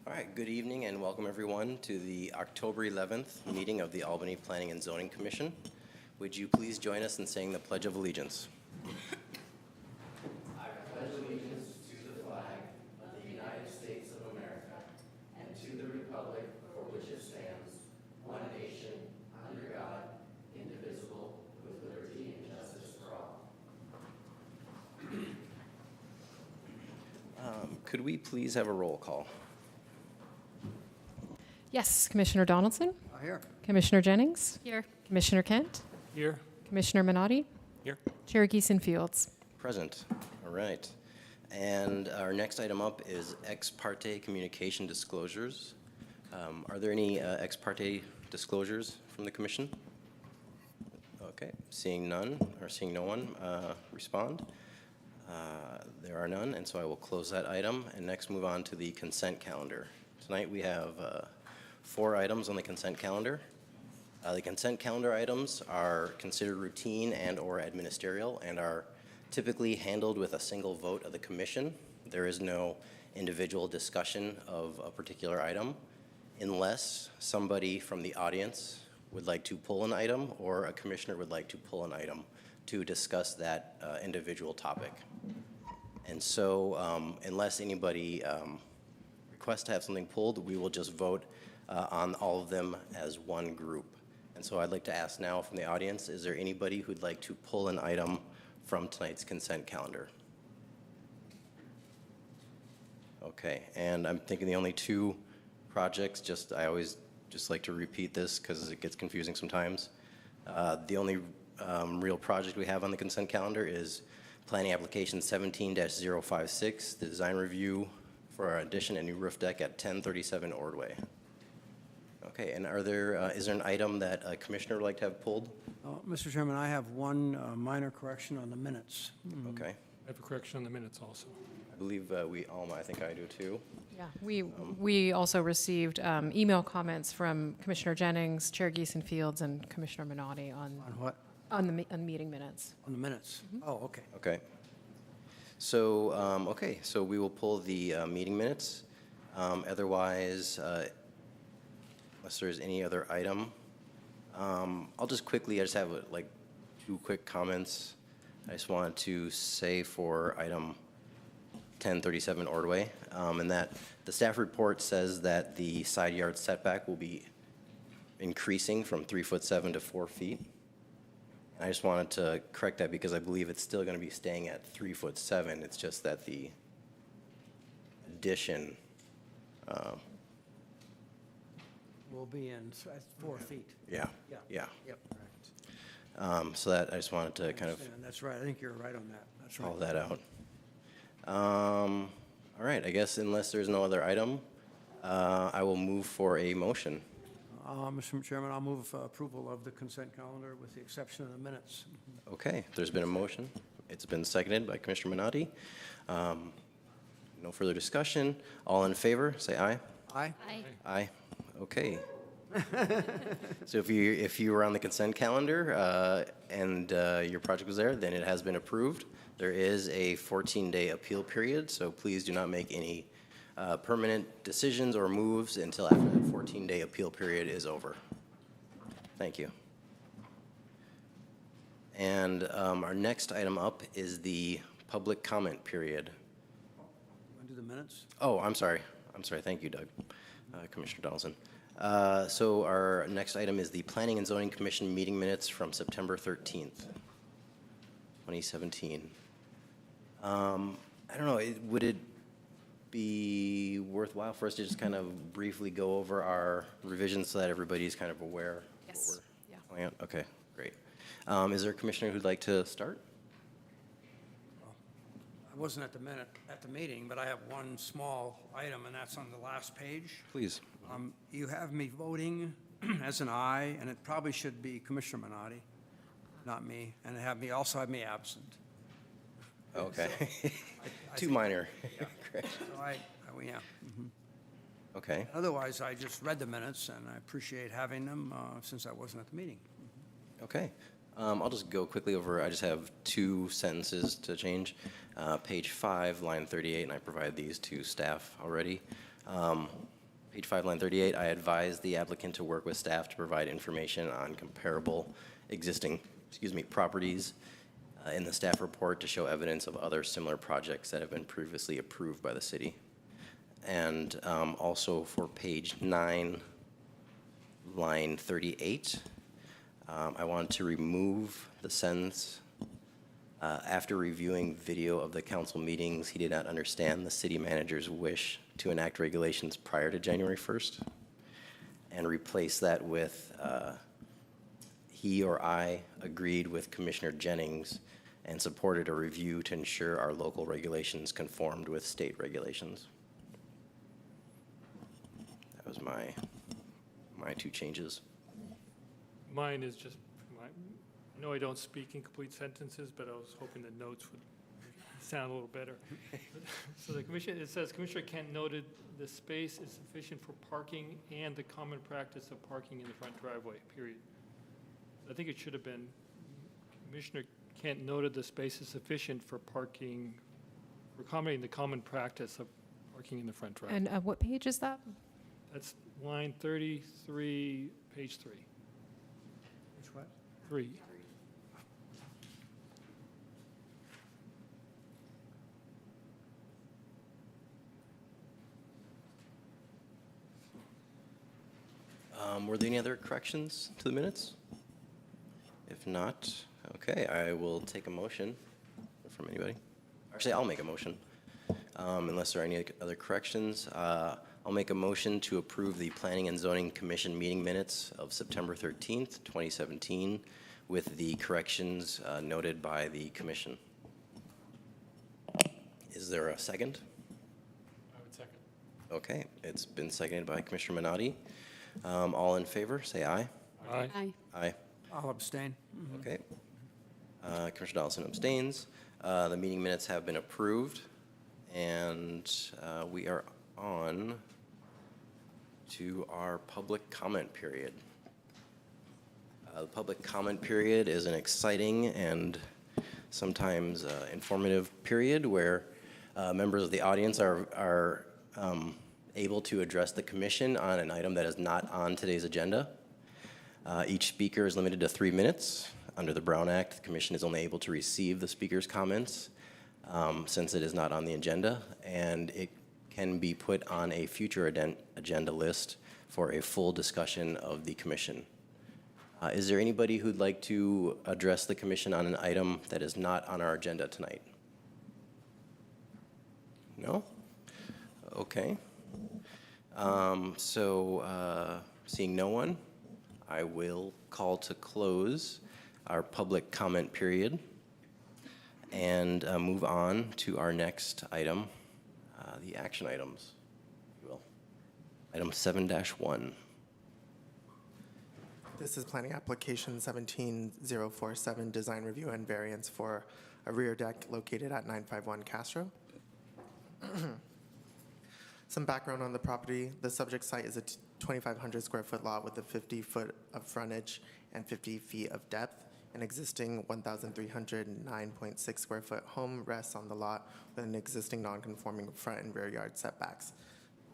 All right, good evening and welcome everyone to the October 11th meeting of the Albany Planning and Zoning Commission. Would you please join us in saying the Pledge of Allegiance? I pledge allegiance to the flag of the United States of America and to the republic for which it stands, one nation, under God, indivisible, with liberty and justice for all. Could we please have a roll call? Yes, Commissioner Donaldson? Here. Commissioner Jennings? Here. Commissioner Kent? Here. Commissioner Minotti? Here. Chair Geeson Fields? Present. All right. And our next item up is ex parte communication disclosures. Are there any ex parte disclosures from the commission? Okay, seeing none, or seeing no one respond. There are none, and so I will close that item and next move on to the consent calendar. Tonight we have 4 items on the consent calendar. The consent calendar items are considered routine and or administrative and are typically handled with a single vote of the commission. There is no individual discussion of a particular item unless somebody from the audience would like to pull an item or a commissioner would like to pull an item to discuss that individual topic. And so unless anybody requests to have something pulled, we will just vote on all of them as one group. And so I'd like to ask now from the audience, is there anybody who'd like to pull an item from tonight's consent calendar? Okay, and I'm thinking the only 2 projects, I always just like to repeat this because it gets confusing sometimes. The only real project we have on the consent calendar is Planning Application 17-056, the design review for our addition and new roof deck at 1037 Ordway. Okay, and is there an item that a commissioner would like to have pulled? Mr. Chairman, I have one minor correction on the minutes. Okay. I have a correction on the minutes also. I believe I think I do too. Yeah, we also received email comments from Commissioner Jennings, Chair Geeson Fields, and Commissioner Minotti On what? on the meeting minutes. On the minutes? Oh, okay. Okay. So, so we will pull the meeting minutes. Otherwise, unless there's any other item, I'll just quickly, I just have like 2 quick comments. I just wanted to say for item 1037 Ordway, and that the staff report says that the side yard setback will be increasing from 3'7" to 4 feet. And I just wanted to correct that because I believe it's still going to be staying at 3'7". It's just that the addition Will be in 4 feet. Yeah. Yep. Correct. So that I just wanted to kind of That's right. I think you're right on that. That's right. call that out. All right. I guess unless there's no other item, I will move for a motion. Mr. Chairman, I'll move approval of the consent calendar with the exception of the minutes. Okay. There's been a motion. It's been seconded by Commissioner Minotti. No further discussion. All in favor, say aye. Aye? Aye. Aye. Okay. So if you were on the consent calendar and your project was there, then it has been approved. There is a 14-day appeal period, so please do not make any permanent decisions or moves until after that 14-day appeal period is over. Thank you. And our next item up is the public comment period. Want to do the minutes? Oh, I'm sorry. Thank you, Doug. Commissioner Donaldson. So our next item is the Planning and Zoning Commission meeting minutes from September 13th, 2017. I don't know, would it be worthwhile for us to just kind of briefly go over our revisions so that everybody's kind of aware? Yes. Of what we're going on? Okay, great. Is there a commissioner who'd like to start? I wasn't at the meeting, but I have one small item, and that's on the last page. Please. You have me voting as an aye, and it probably should be Commissioner Minotti, not me, and also have me absent. Okay. I Too think- minor. Yeah. Great. So yeah. Okay. Otherwise, I just read the minutes, and I appreciate having them since I wasn't at the meeting. Okay. I'll just go quickly over, I just have 2 sentences to change. Page 5, line 38, and I provide these to staff already. Page 5, line 38, I advise the applicant to work with staff to provide information on comparable existing, properties in the staff report to show evidence of other similar projects that have been previously approved by the city. And also for page 9, line 38, I want to remove the sentence, after reviewing video of the council meetings, he did not understand the city manager's wish to enact regulations prior to January 1st, and replace that with he or I agreed with Commissioner Jennings and supported a review to ensure our local regulations conformed with state regulations. That was my two changes. Mine is just, I know I don't speak in complete sentences, but I was hoping the notes would sound a little better. So the commission, it says, Commissioner Kent noted the space is sufficient for parking and the common practice of parking in the front driveway, period. I think it should have been, Commissioner Kent noted the space is sufficient for parking, for accommodating the common practice of parking in the front driveway. And what page is that? That's line 33, page 3. Which what? 3. Were there any other corrections to the minutes? If not, okay, I will take a motion from anybody. Actually, I'll make a motion, unless there are any other corrections. I'll make a motion to approve the Planning and Zoning Commission meeting minutes of September 13th, 2017, with the corrections noted by the commission. Is there a second? I would second. Okay, it's been seconded by Commissioner Minotti. All in favor, say aye. Aye. Aye. Aye. I'll abstain. Okay. Commissioner Donaldson abstains. The meeting minutes have been approved, and we are on to our public comment period. The public comment period is an exciting and sometimes informative period where members of the audience are able to address the commission on an item that is not on today's agenda. Each speaker is limited to 3 minutes. Under the Brown Act, the commission is only able to receive the speaker's comments since it is not on the agenda, and it can be put on a future agenda list for a full discussion of the commission. Is there anybody who'd like to address the commission on an item that is not on our agenda tonight? No? Okay. Seeing no one, I will call to close our public comment period and move on to our next item, the action items, if you will. Item 7-1. This is planning application 17047, design review and variance for a rear deck located at 951 Castro. Some background on the property. The subject site is a 2,500 square foot lot with a 50 foot of frontage and 50 feet of depth. An existing 1,309.6 square foot home rests on the lot with an existing non-conforming front and rear yard setbacks.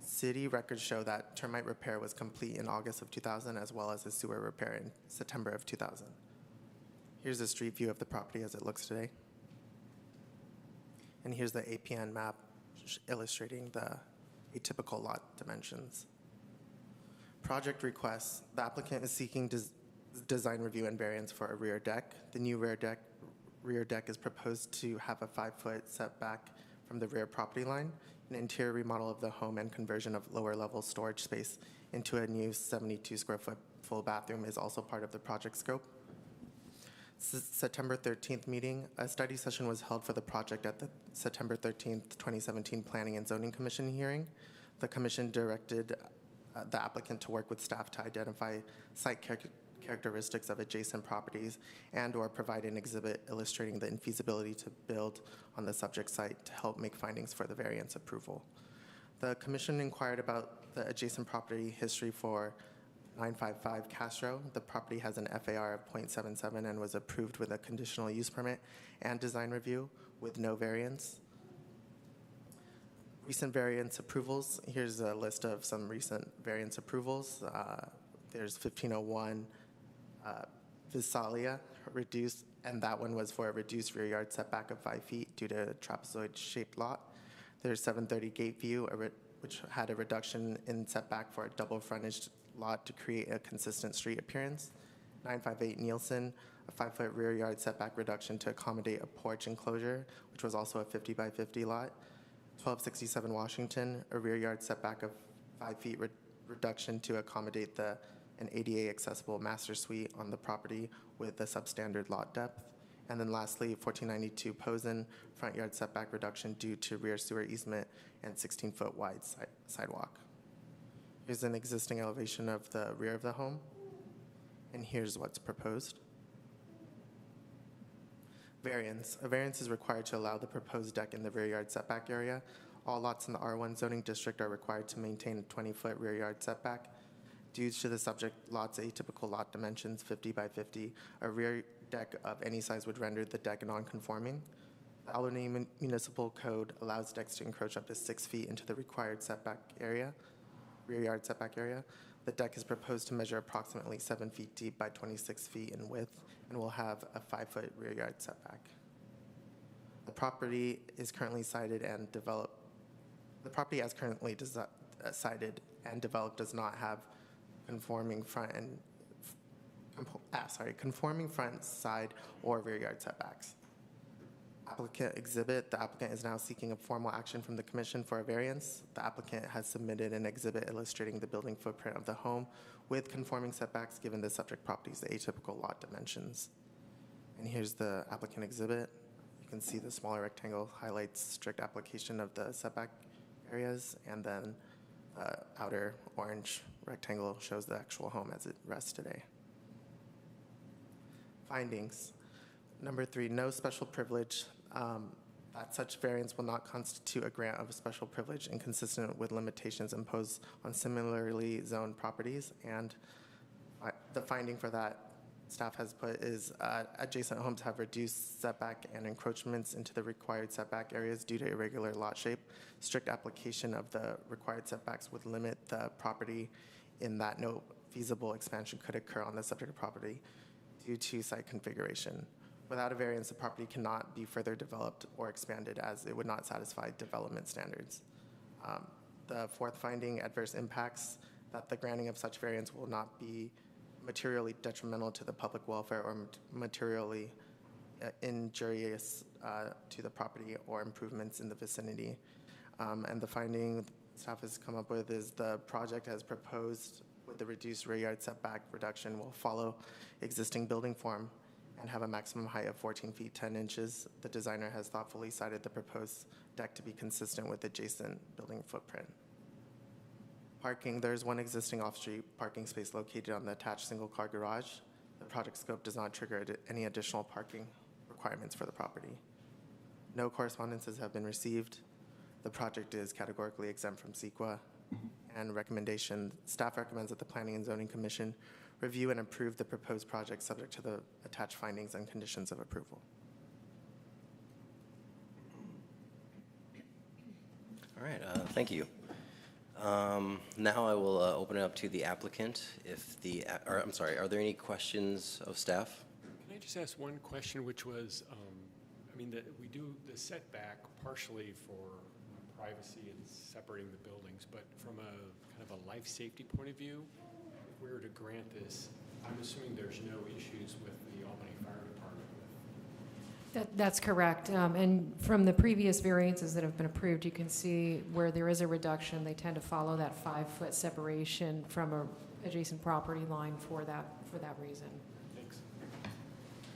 City records show that termite repair was complete in August of 2000, as well as a sewer repair in September of 2000. Here's a street view of the property as it looks today. And here's the APN map illustrating the atypical lot dimensions. Project requests. The applicant is seeking design review and variance for a rear deck. The new rear deck is proposed to have a 5-foot setback from the rear property line. An interior remodel of the home and conversion of lower level storage space into a new 72 square foot full bathroom is also part of the project scope. September 13th meeting, a study session was held for the project at the September 13th, 2017 Planning and Zoning Commission hearing. The commission directed the applicant to work with staff to identify site characteristics of adjacent properties and or provide an exhibit illustrating the infeasibility to build on the subject site to help make findings for the variance approval. The commission inquired about the adjacent property history for 955 Castro. The property has an FAR of 0.77 and was approved with a conditional use permit and design review with no variance. Recent variance approvals. Here's a list of some recent variance approvals. There's 1501 Visalia, reduced, and that one was for a reduced rear yard setback of 5 feet due to a trapezoid-shaped lot. There's 730 Gateview, which had a reduction in setback for a double frontage lot to create a consistent street appearance. 958 Nielsen, a 5-foot rear yard setback reduction to accommodate a porch enclosure, which was also a 50 by 50 lot. 1267 Washington, a rear yard setback of 5 feet reduction to accommodate an ADA accessible master suite on the property with a substandard lot depth. And then lastly, 1492 Posen, front yard setback reduction due to rear sewer easement and 16-foot wide sidewalk. Here's an existing elevation of the rear of the home, and here's what's proposed. Variance. A variance is required to allow the proposed deck in the rear yard setback area. All lots in the R1 zoning district are required to maintain a 20-foot rear yard setback. Due to the subject lot's atypical lot dimensions, 50 by 50, a rear deck of any size would render the deck non-conforming. The Albany Municipal Code allows decks to encroach up to 6 feet into the required setback area, rear yard setback area. The deck is proposed to measure approximately 7 feet deep by 26 feet in width and will have a 5-foot rear yard setback. The property is currently sited and developed. The property as currently sited and developed does not have conforming conforming front, side, or rear yard setbacks. Applicant exhibit. The applicant is now seeking a formal action from the commission for a variance. The applicant has submitted an exhibit illustrating the building footprint of the home with conforming setbacks given the subject property's atypical lot dimensions. And here's the applicant exhibit. You can see the smaller rectangle highlights strict application of the setback areas, and then outer orange rectangle shows the actual home as it rests today. Findings. Number 3, no special privilege. That such variance will not constitute a grant of a special privilege inconsistent with limitations imposed on similarly zoned properties. And the finding for that staff has put is adjacent homes have reduced setback and encroachments into the required setback areas due to irregular lot shape. Strict application of the required setbacks would limit the property in that no feasible expansion could occur on the subject property due to site configuration. Without a variance, the property cannot be further developed or expanded as it would not satisfy development standards. The fourth finding, adverse impacts, that the granting of such variance will not be materially detrimental to the public welfare or materially injurious to the property or improvements in the vicinity. And the finding staff has come up with is the project as proposed with the reduced rear yard setback reduction will follow existing building form and have a maximum height of 14 feet 10 inches. The designer has thoughtfully cited the proposed deck to be consistent with adjacent building footprint. Parking, there's one existing off-street parking space located on the attached single-car garage. The project scope does not trigger any additional parking requirements for the property. No correspondences have been received. The project is categorically exempt from CEQA. And recommendation, staff recommends that the Planning and Zoning Commission review and approve the proposed project subject to the attached findings and conditions of approval. All right, thank you. Now I will open it up to the applicant. Are there any questions of staff? Can I just ask one question, which was, we do the setback partially for privacy and separating the buildings, but from a kind of a life safety point of view, if we were to grant this, I'm assuming there's no issues with the Albany Fire Department. That's correct. And from the previous variances that have been approved, you can see where there is a reduction, they tend to follow that 5-foot separation from a adjacent property line for that reason. Thanks.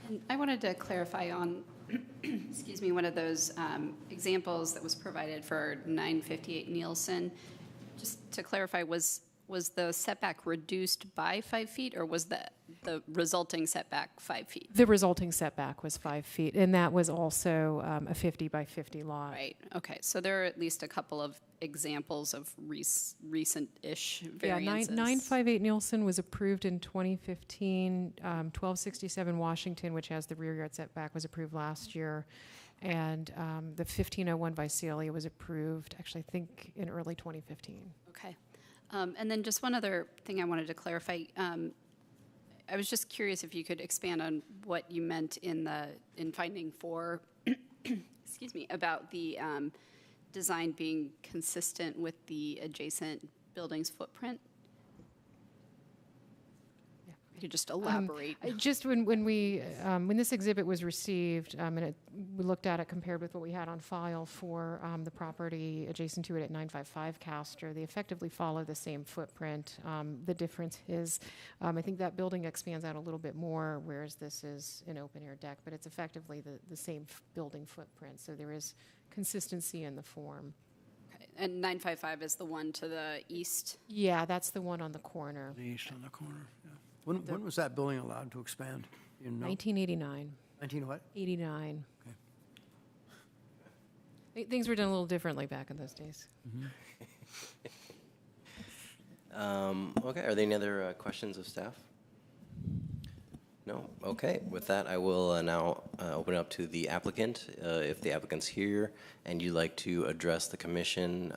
And I wanted to clarify on, excuse me, one of those examples that was provided for 958 Nielsen. Just to clarify, was the setback reduced by 5 feet, or was the resulting setback 5 feet? The resulting setback was 5 feet, and that was also a 50 by 50 lot. Right, okay, so there are at least a couple of examples of recent-ish variances. Yeah, 958 Nielsen was approved in 2015. 1267 Washington, which has the rear yard setback, was approved last year. And the 1501 Visalia was approved, actually, I think, in early 2015. Okay. And then just one other thing I wanted to clarify. I was just curious if you could expand on what you meant in finding 4, excuse me, about the design being consistent with the adjacent building's footprint. You could just elaborate. Just when this exhibit was received, and we looked at it compared with what we had on file for the property adjacent to it at 955 Castro, they effectively follow the same footprint. The difference is, I think that building expands out a little bit more, whereas this is an open-air deck, but it's effectively the same building footprint, so there is consistency in the form. Okay. And 955 is the one to the east? Yeah, that's the one on the corner. The east on the corner, yeah. When was that building allowed to expand? You know? 1989. 19 what? 89. Things were done a little differently back in those days. Okay, are there any other questions of staff? No? Okay, with that, I will now open it up to the applicant. If the applicant's here and you'd like to address the commission,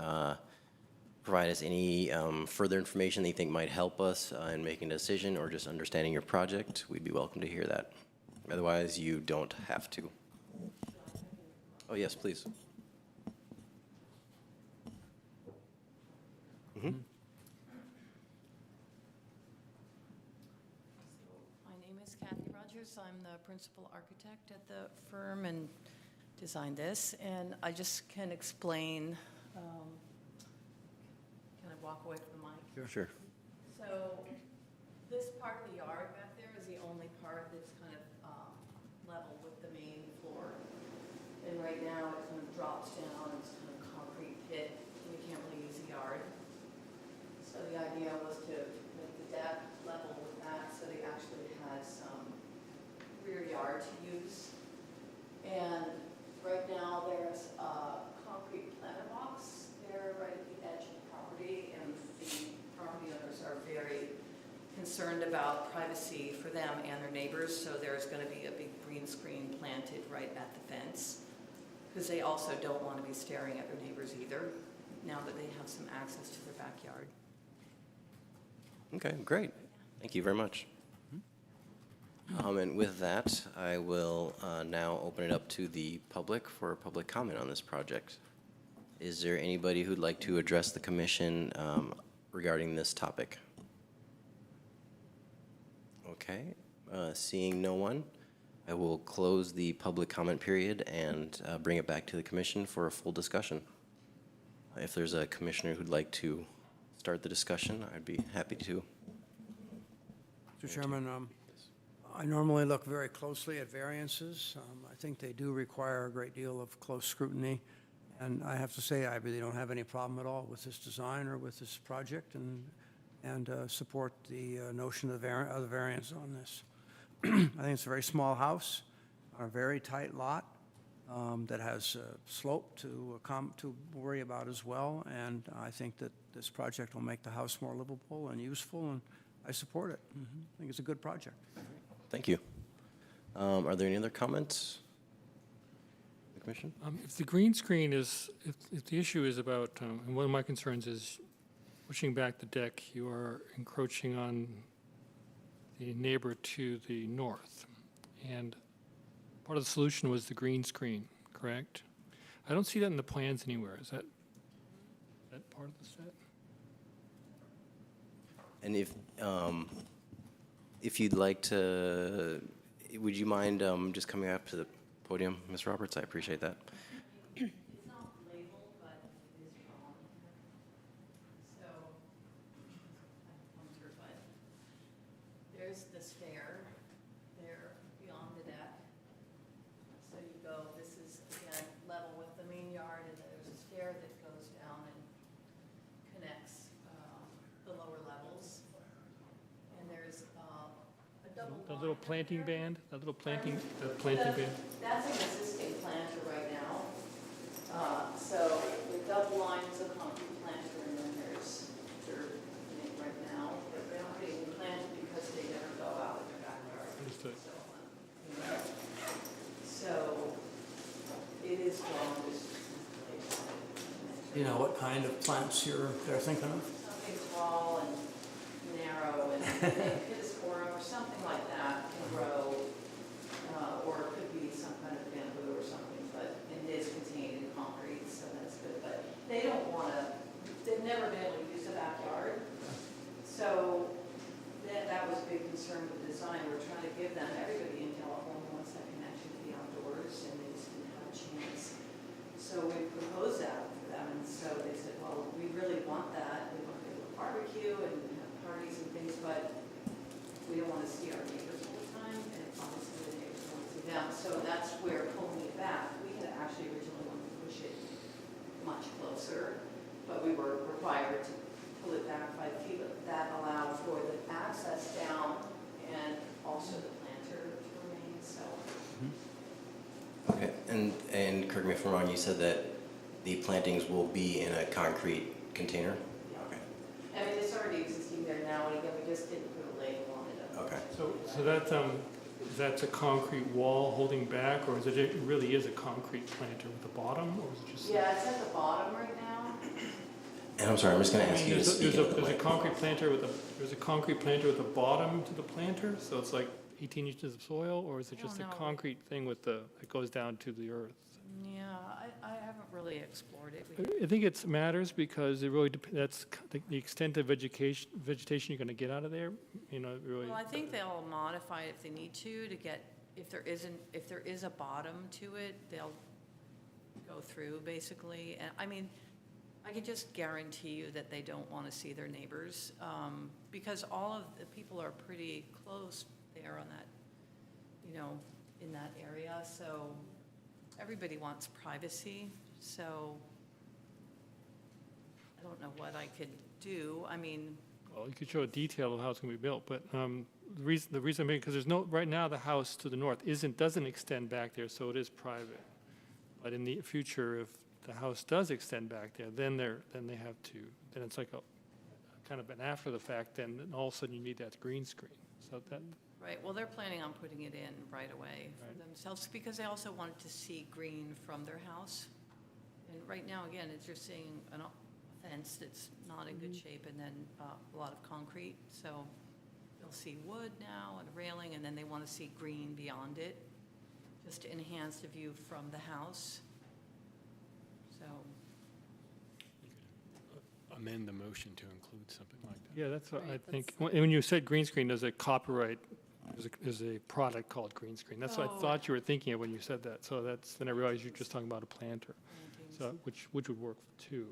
provide us any further information that you think might help us in making a decision or just understanding your project, we'd be welcome to hear that. Otherwise, you don't have to. Oh, yes, please. My name is Kathy Rogers. I'm the principal architect at the firm and designed this. And I just can explain, can I walk away from the mic? Sure. So this part of the yard back there is the only part that's kind of level with the main floor. And right now it kind of drops down, it's kind of a concrete pit, and you can't really use the yard. So the idea was to make the deck level with that, so they actually had some rear yard to use. And right now there's a concrete planter box there right at the edge of the property, and the property owners are very concerned about privacy for them and their neighbors, so there's going to be a big green screen planted right at the fence, because they also don't want to be staring at their neighbors either, now that they have some access to their backyard. Okay, great. Thank you very much. And with that, I will now open it up to the public for a public comment on this project. Is there anybody who'd like to address the commission regarding this topic? Okay, seeing no one, I will close the public comment period and bring it back to the commission for a full discussion. If there's a commissioner who'd like to start the discussion, I'd be happy to. Mr. Chairman, I normally look very closely at variances. I think they do require a great deal of close scrutiny. And I have to say, I really don't have any problem at all with this design or with this project, and support the notion of the variance on this. I think it's a very small house on a very tight lot that has slope to worry about as well. And I think that this project will make the house more livable and useful, and I support it. I think it's a good project. Thank you. Are there any other comments? The commission? If the green screen is, if the issue is about, and one of my concerns is pushing back the deck, you are encroaching on the neighbor to the north. And part of the solution was the green screen, correct? I don't see that in the plans anywhere. Is that part of the set? And if you'd like to, would you mind just coming up to the podium, Ms. Roberts? I appreciate that. It's not labeled, but it is drawn here. So, but there's the stair there beyond the deck. So you go, this is again level with the main yard, and then there's a stair that goes down and connects the lower levels. And there's a double. The little line planting there. band, that little planting, the planting band? That's an existing planter right now. So the double line is a concrete planter, and then there's dirt in it right now. But they're not being planted because they never go out in their backyard. Understood. So You know what kind of plants they're thinking of? Something tall and narrow and pittosporum or something like that can grow, or it could be some kind of bamboo or something, but it is contained in concrete, so that's good. But they don't want to, they've never been able to use the backyard, so that was a big concern with design. We're trying to give them, everybody in California wants that connection to the outdoors, and they just didn't have a chance. So we proposed that for them, and so they said, well, we really want that. We want to be able to barbecue and have parties and things, but we don't want to see our neighbors all the time, and obviously the neighbors don't see them. So that's where pulling it back. We had actually originally wanted to push it much closer, but we were required to pull it back 5 feet. That allowed for the access down and also the planter to remain, so. Okay, and correct me if I'm wrong, you said that the plantings will be in a concrete container? Okay. I mean, it's already existing there now, and again, we just didn't put a label on it. Okay. So that's a concrete wall holding back, or is it really is a concrete planter with the bottom, or is it just? Yeah, it's at the bottom right now. And I'm sorry, I'm just going to ask you to speak into the There's a mic. concrete planter with a bottom to the planter, so it's like 18 inches of soil, or is it I just a don't know. concrete thing with it goes down to the earth? Yeah, I haven't really explored it. I think it matters because it really that's the extent of vegetation you're going to get out of there. You know, really. Well, I think they'll modify it if they need to get, if there is a bottom to it, they'll go through basically. And I mean, I can just guarantee you that they don't want to see their neighbors, because all of the people are pretty close there on that, you know, in that area. So everybody wants privacy. So I don't know what I could do. I mean, Well, you could show a detail of how it's going to be built, but the reason being, because there's no, right now the house to the north doesn't extend back there, so it is private. But in the future, if the house does extend back there, then it's like a kind of an after the fact, then all of a sudden you need that green screen. So that, right, well, they're planning on putting it in right away for Right. themselves, because they also wanted to see green from their house. And right now, again, it's you're seeing a fence that's not in good shape, and then a lot of concrete. So they'll see wood now and railing, and then they want to see green beyond it, just to enhance the view from the house. So, Amend the motion to include something like that. yeah, that's what I Right, think. When you said green screen, there's a copyright, there's a product called green screen. That's what I Oh. thought you were thinking of when you said that. So then I realized you're just talking about a planter, plantings. so which would work too.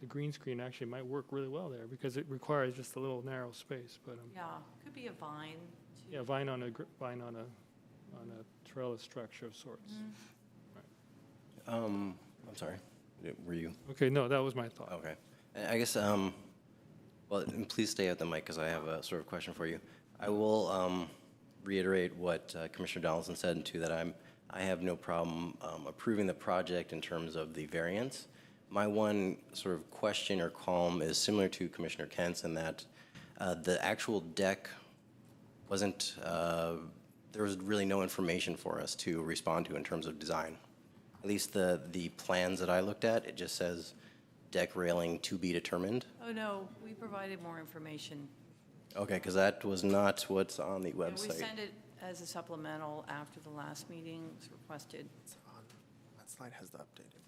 The green screen actually might work really well there because it requires just a little narrow space. But Yeah, could be a vine, too. yeah, vine on a trellis structure of sorts. Mhm. I'm sorry, were you? Okay, no, that was my thought. Okay. I guess, well, and please stay at the mic because I have a sort of question for you. I will reiterate what Commissioner Donaldson said, too, that I have no problem approving the project in terms of the variance. My one sort of question or qualm is similar to Commissioner Kent's in that the actual deck wasn't, there was really no information for us to respond to in terms of design. At least the plans that I looked at, it just says deck railing to be determined. Oh, no, we provided more information. Okay, because that was not what's on the Yeah, we website. sent it as a supplemental after the last meeting was requested. It's on, that slide has the updated.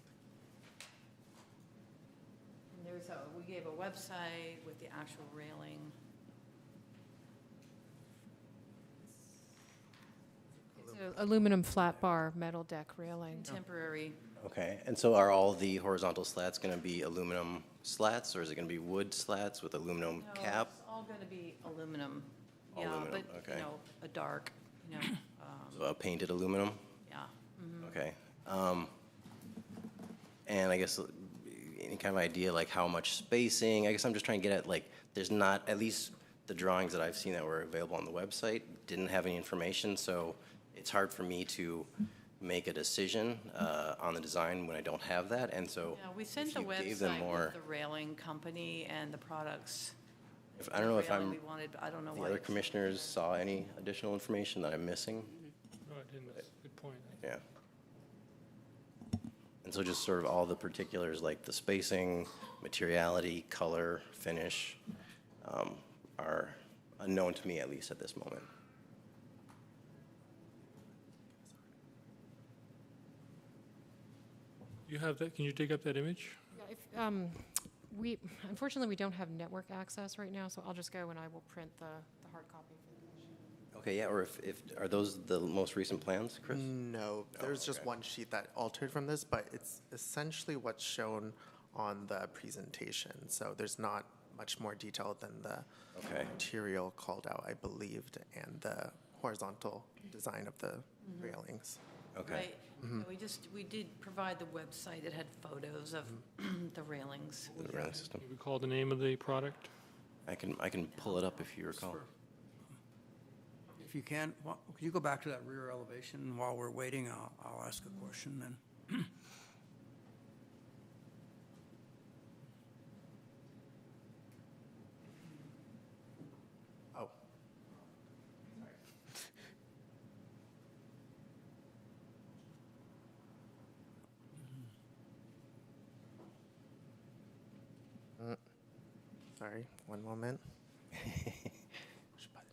And we gave a website with the actual railing. It's an aluminum flat bar metal deck railing. Temporary. Okay, and so are all the horizontal slats going to be aluminum slats, or is it going to be wood slats with aluminum No, cap? It's all going to be aluminum. All Yeah, aluminum, but, okay. you know, a dark, you know, So a painted aluminum? yeah. Mhm. Okay. And I guess any kind of idea, like how much spacing? I guess I'm just trying to get at, like, there's not, at least the drawings that I've seen that were available on the website didn't have any information, so it's hard for me to make a decision on the design when I don't have that, and so Yeah, we sent if the you gave them website more, with the railing company and the products. I don't know if railing I'm, we wanted, but I don't know the why other it's- commissioners saw any additional information that I'm missing? No, I didn't. That's a good point. Yeah. And so just sort of all the particulars like the spacing, materiality, color, finish, are unknown to me, at least at this moment. You have that, can you dig up that image? Yeah, unfortunately, we don't have network access right now, so I'll just go and I will print the hard copy for the commission. Okay, yeah, or are those the most recent plans, Chris? No, there's just okay. one sheet that altered from this, but it's essentially what's shown on the presentation. So there's not much more detail than the Okay. material called out, I believed, and the horizontal design of the railings. Okay. Right. And we did provide the website that had photos of the railings. The railing system. Do you recall the name of the product? I can pull it up if you recall. If you can, could you go back to that rear elevation? While we're waiting, I'll ask a question then. Oh. Sorry, one moment. Which button?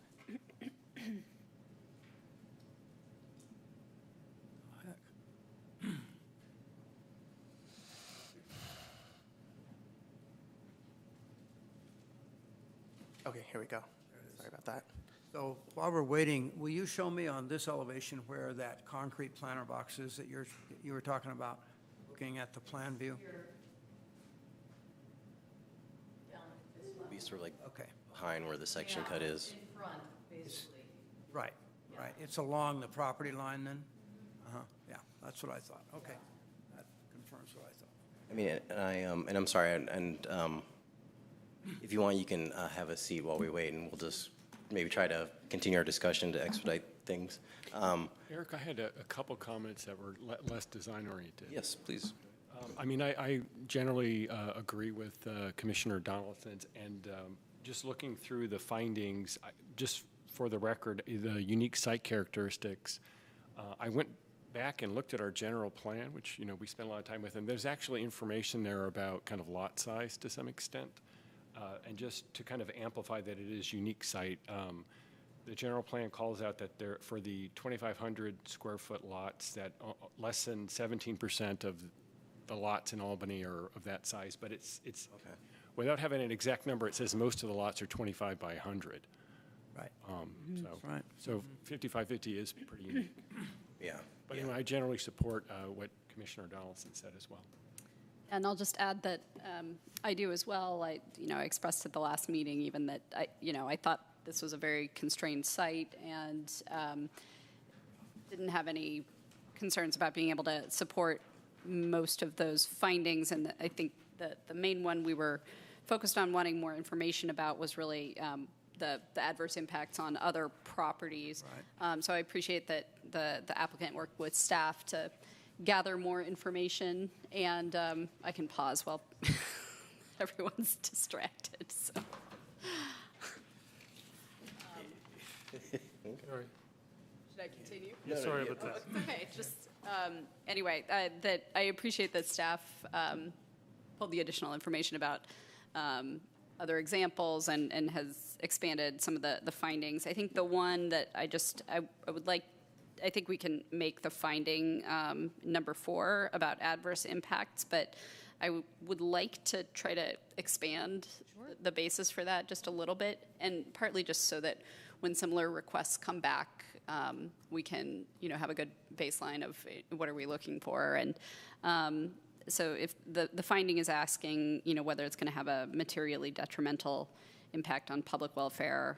Okay, here we go. Sorry about that. So while we're waiting, will you show me on this elevation where that concrete planter box is that you were talking about, looking at the plan view? Down this level. Be sort of like Okay, behind where the section Yeah, cut is. In front, basically. right, right. It's along the property line then? Uh-huh, yeah, that's what I thought. Okay, that confirms what I thought. I mean, and I'm sorry, and if you want, you can have a seat while we wait, and we'll just maybe try to continue our discussion to expedite things. Eric, I had a couple comments that were less design-oriented. Yes, please. I mean, I generally agree with Commissioner Donaldson's, and just looking through the findings, just for the record, the unique site characteristics, I went back and looked at our general plan, which, you know, we spent a lot of time with, and there's actually information there about kind of lot size to some extent. And just to kind of amplify that it is unique site, the general plan calls out that there, for the 2,500 square foot lots, that less than 17% of the lots in Albany are of that size, but it's Okay. without having an exact number, it says most of the lots are 25 by 100. Right. So, right. so 5550 is pretty unique. Yeah. But yeah. anyway, I generally support what Commissioner Donaldson said as well. And I'll just add that I do as well. I expressed at the last meeting even that I thought this was a very constrained site and didn't have any concerns about being able to support most of those findings. And I think that the main one we were focused on wanting more information about was really the adverse impacts on other properties. Right. So I appreciate that the applicant worked with staff to gather more information, and I can pause while everyone's distracted. So. Sorry. Should I continue? Sorry about that. Okay, just, anyway, that I appreciate that staff pulled the additional information about other examples and has expanded some of the findings. I think the one that I would like, I think we can make the finding number 4 about adverse impacts, but I would like to try to expand the basis for that just a little bit, and partly just so that when similar requests come back, we can, have a good baseline of what are we looking for. And so if the finding is asking, whether it's going to have a materially detrimental impact on public welfare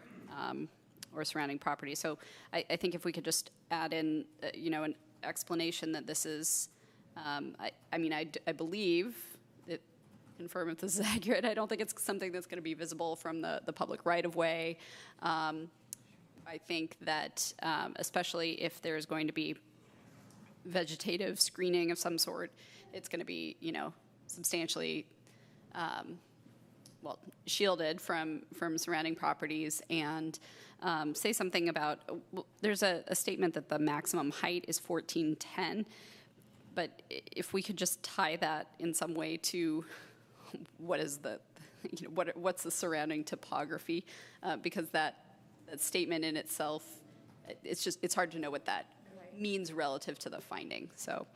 or surrounding property. So I think if we could just add in, an explanation that this is, I believe, confirm if this is accurate, I don't think it's something that's going to be visible from the public right-of-way. I think that especially if there's going to be vegetative screening of some sort, it's going to be, substantially shielded from surrounding properties, and say something about, there's a statement that the maximum height is 1410. But if we could just tie that in some way to what is the, what's the surrounding topography, because that statement in itself, it's hard to know what that means relative to the finding. So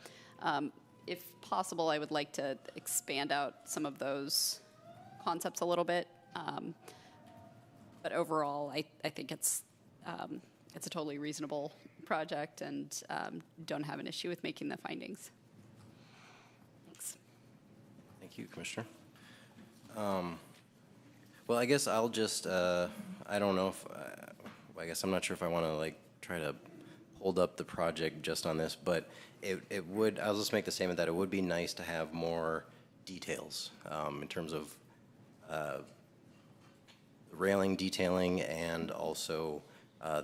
if possible, I would like to expand out some of those concepts a little bit. But overall, I think it's a totally reasonable project, and don't have an issue with making the findings. Thanks. Thank you, Commissioner. Well, I guess I'll just, I don't know if, I guess I'm not sure if I want to like try to hold up the project just on this, but it would, I'll just make the statement that it would be nice to have more details in terms of railing detailing and also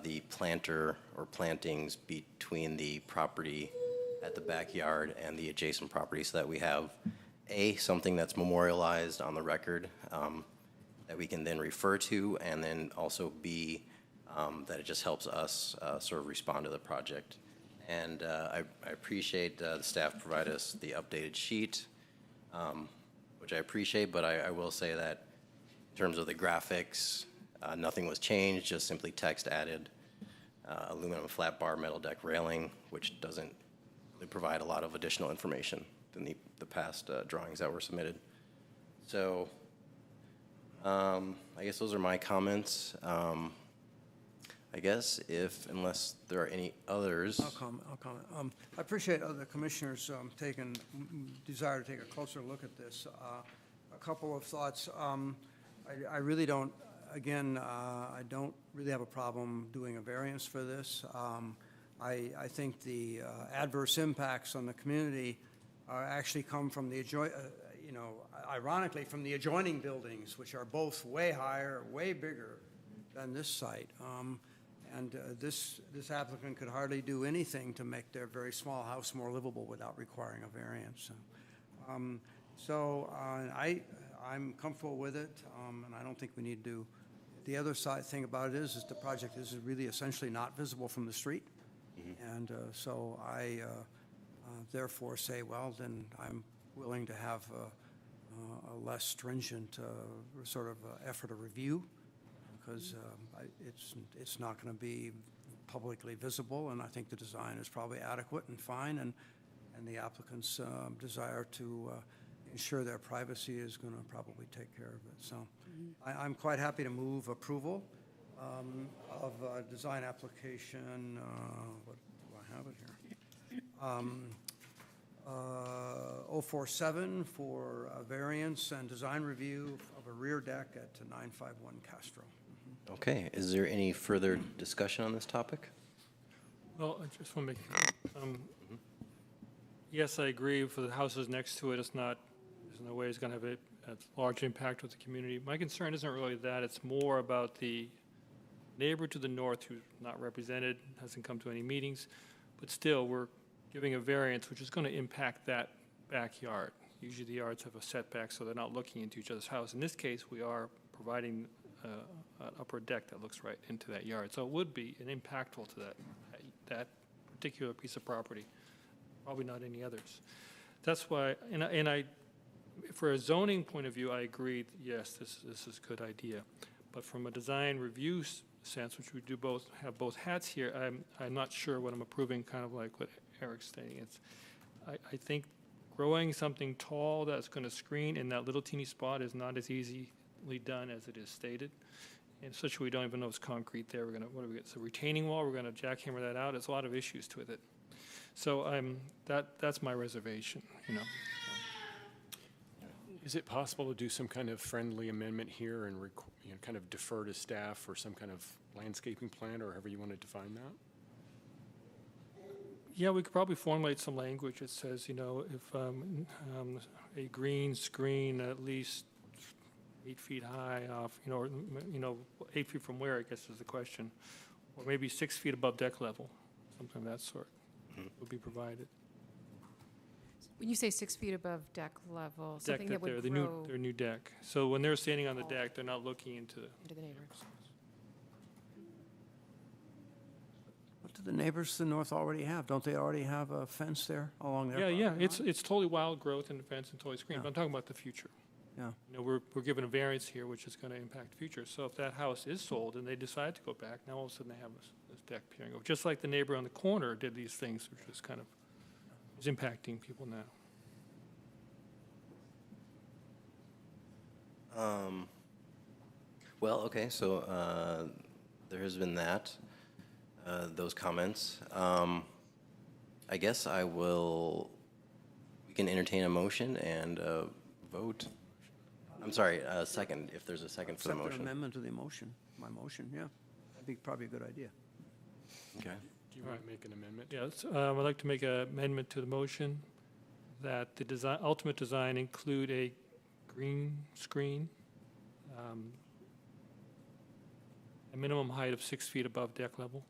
the planter or plantings between the property at the backyard and the adjacent property, so that we have something that's memorialized on the record that we can then refer to, and then also B, that it just helps us sort of respond to the project. And I appreciate the staff provide us the updated sheet, which I appreciate, but I will say that in terms of the graphics, nothing was changed, just simply text added, aluminum flat bar metal deck railing, which doesn't really provide a lot of additional information than the past drawings that were submitted. So I guess those are my comments. I guess unless there are any others. I'll comment. I appreciate the commissioners desire to take a closer look at this. A couple of thoughts. I really don't, again, I don't really have a problem doing a variance for this. I think the adverse impacts on the community actually come from the ironically, from the adjoining buildings, which are both way higher, way bigger than this site. And this applicant could hardly do anything to make their very small house more livable without requiring a variance. I'm comfortable with it, and I don't think we need to. The other thing about it is the project is really essentially not visible from the street. Mm-hmm. And so I therefore say, well, then I'm willing to have a less stringent sort of effort of review, because it's not going to be publicly visible, and I think the design is probably adequate and fine, and the applicant's desire to ensure their privacy is going to probably take care of it. So I'm quite happy to move approval of design application, what do I have it here? 047 for variance and design review of a rear deck at 951 Castro. Okay, is there any further discussion on this topic? Well, I just want to make, yes, I agree for the houses next to it, there's no way it's going to have a large impact with the community. My concern isn't really that, it's more about the neighbor to the north who's not represented, hasn't come to any meetings, but still, we're giving a variance which is going to impact that backyard. Usually the yards have a setback, so they're not looking into each other's house. In this case, we are providing an upper deck that looks right into that yard. So it would be an impactful to that particular piece of property, probably not any others. That's why, and I, for a zoning point of view, I agree, yes, this is a good idea. But from a design review sense, which we do have both hats here, I'm not sure what I'm approving, kind of like what Eric's saying. I think growing something tall that's going to screen in that little teeny spot is not as easily done as it is stated. And such we don't even know it's concrete there. We're going to, what do we get? It's a retaining wall. We're going to jackhammer that out. There's a lot of issues with it. So that's my reservation, Is it possible to do some kind of friendly amendment here and kind of defer to staff for some kind of landscaping plan, or however you want to define that? Yeah, we could probably formulate some language that says, if a green screen at least 8 feet high off, 8 feet from where, I guess is the question, or maybe 6 feet above deck level, something of that sort would be provided. When you say 6 feet above deck level, Deck something that would grow their new deck. So when they're standing on the deck, they're not looking into into the neighbor. What do the neighbors to the north already have? Don't they already have a fence there along their Yeah, property yeah, line? it's totally wild growth and the fence and totally screened, Yeah. but I'm talking about the future. Yeah. You know, we're given a variance here, which is going to impact the future. So if that house is sold and they decide to go back, now all of a sudden they have this deck peering over. Just like the neighbor on the corner did these things, which is kind of, is impacting people now. Well, okay, so there has been that, those comments. I guess we can entertain a motion and vote. I'm sorry, second, if there's a second for the Accept an motion. amendment to the motion, my motion, yeah. I think probably a good idea. Okay. Do you want to make an amendment? Yes, I'd like to make an amendment to the motion that the design, ultimate design include a green screen, a minimum height of 6 feet above deck level.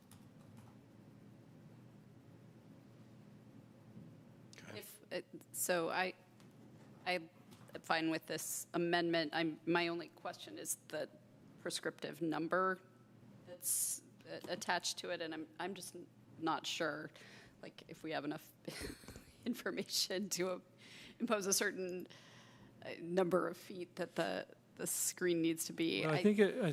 So I'm fine with this amendment. My only question is the prescriptive number that's attached to it, and I'm just not sure, like, if we have enough information to impose a certain number of feet that the screen needs to be. Well, I mean,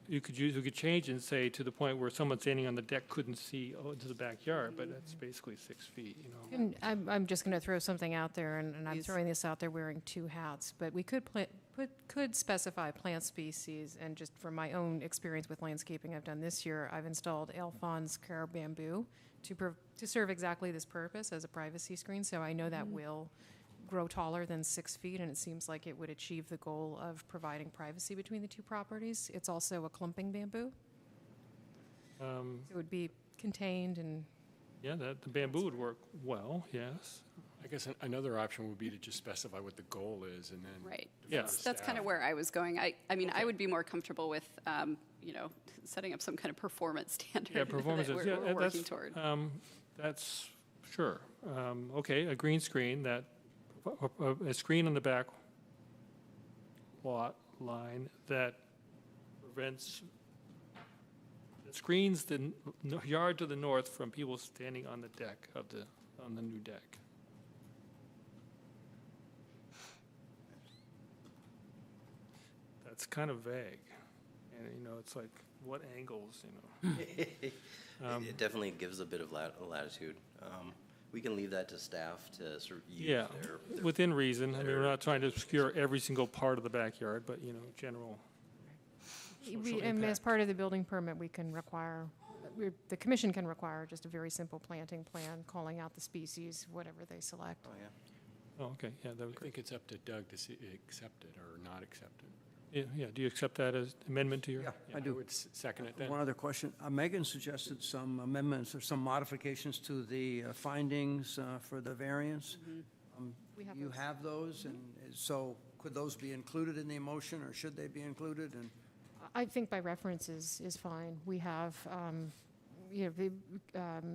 we could change and say to the point where someone standing on the deck couldn't see into the backyard, but that's basically 6 feet, you know. And I'm just going to throw something out there, and I'm Please. throwing this out there wearing two hats, but we could could specify plant species, and just from my own experience with landscaping I've done this year, I've installed Alphonse Care bamboo to serve exactly this purpose as a privacy screen, so I know that will grow taller than 6 feet, and it seems like it would achieve the goal of providing privacy between the two properties. It's also a clumping bamboo. It would be contained and Yeah, the bamboo would work well, yes. I guess another option would be to just specify what the goal is and then. Right. Yeah. That's kind of where I was going. I mean, I would be more comfortable with, setting up some kind of performance standard Yeah, that performances, we're yeah, we're that's, working toward. that's, sure. Okay, a green screen a screen on the back lot line that screens the yard to the north from people standing on the deck on the new deck. That's kind of vague, and, it's like, what angles, It definitely gives a bit of latitude. We can leave that to staff to sort of use Yeah, their within reason. I mean, we're not trying to obscure every single part of the backyard, but, general. And as part of the building permit, we can require, the commission can require just a very simple planting plan, calling out the species, whatever they select. Oh, yeah. Oh, okay, yeah, that was I great. think it's up to Doug to see, accept it or not accept it. Yeah, do you accept that as amendment to your? Yeah, I I do. would second it then. One other question. Megan suggested some amendments or some modifications to the findings for the variance. We have You those. have those, and so could those be included in the motion, or should they be included? And I think by reference is fine. We have, the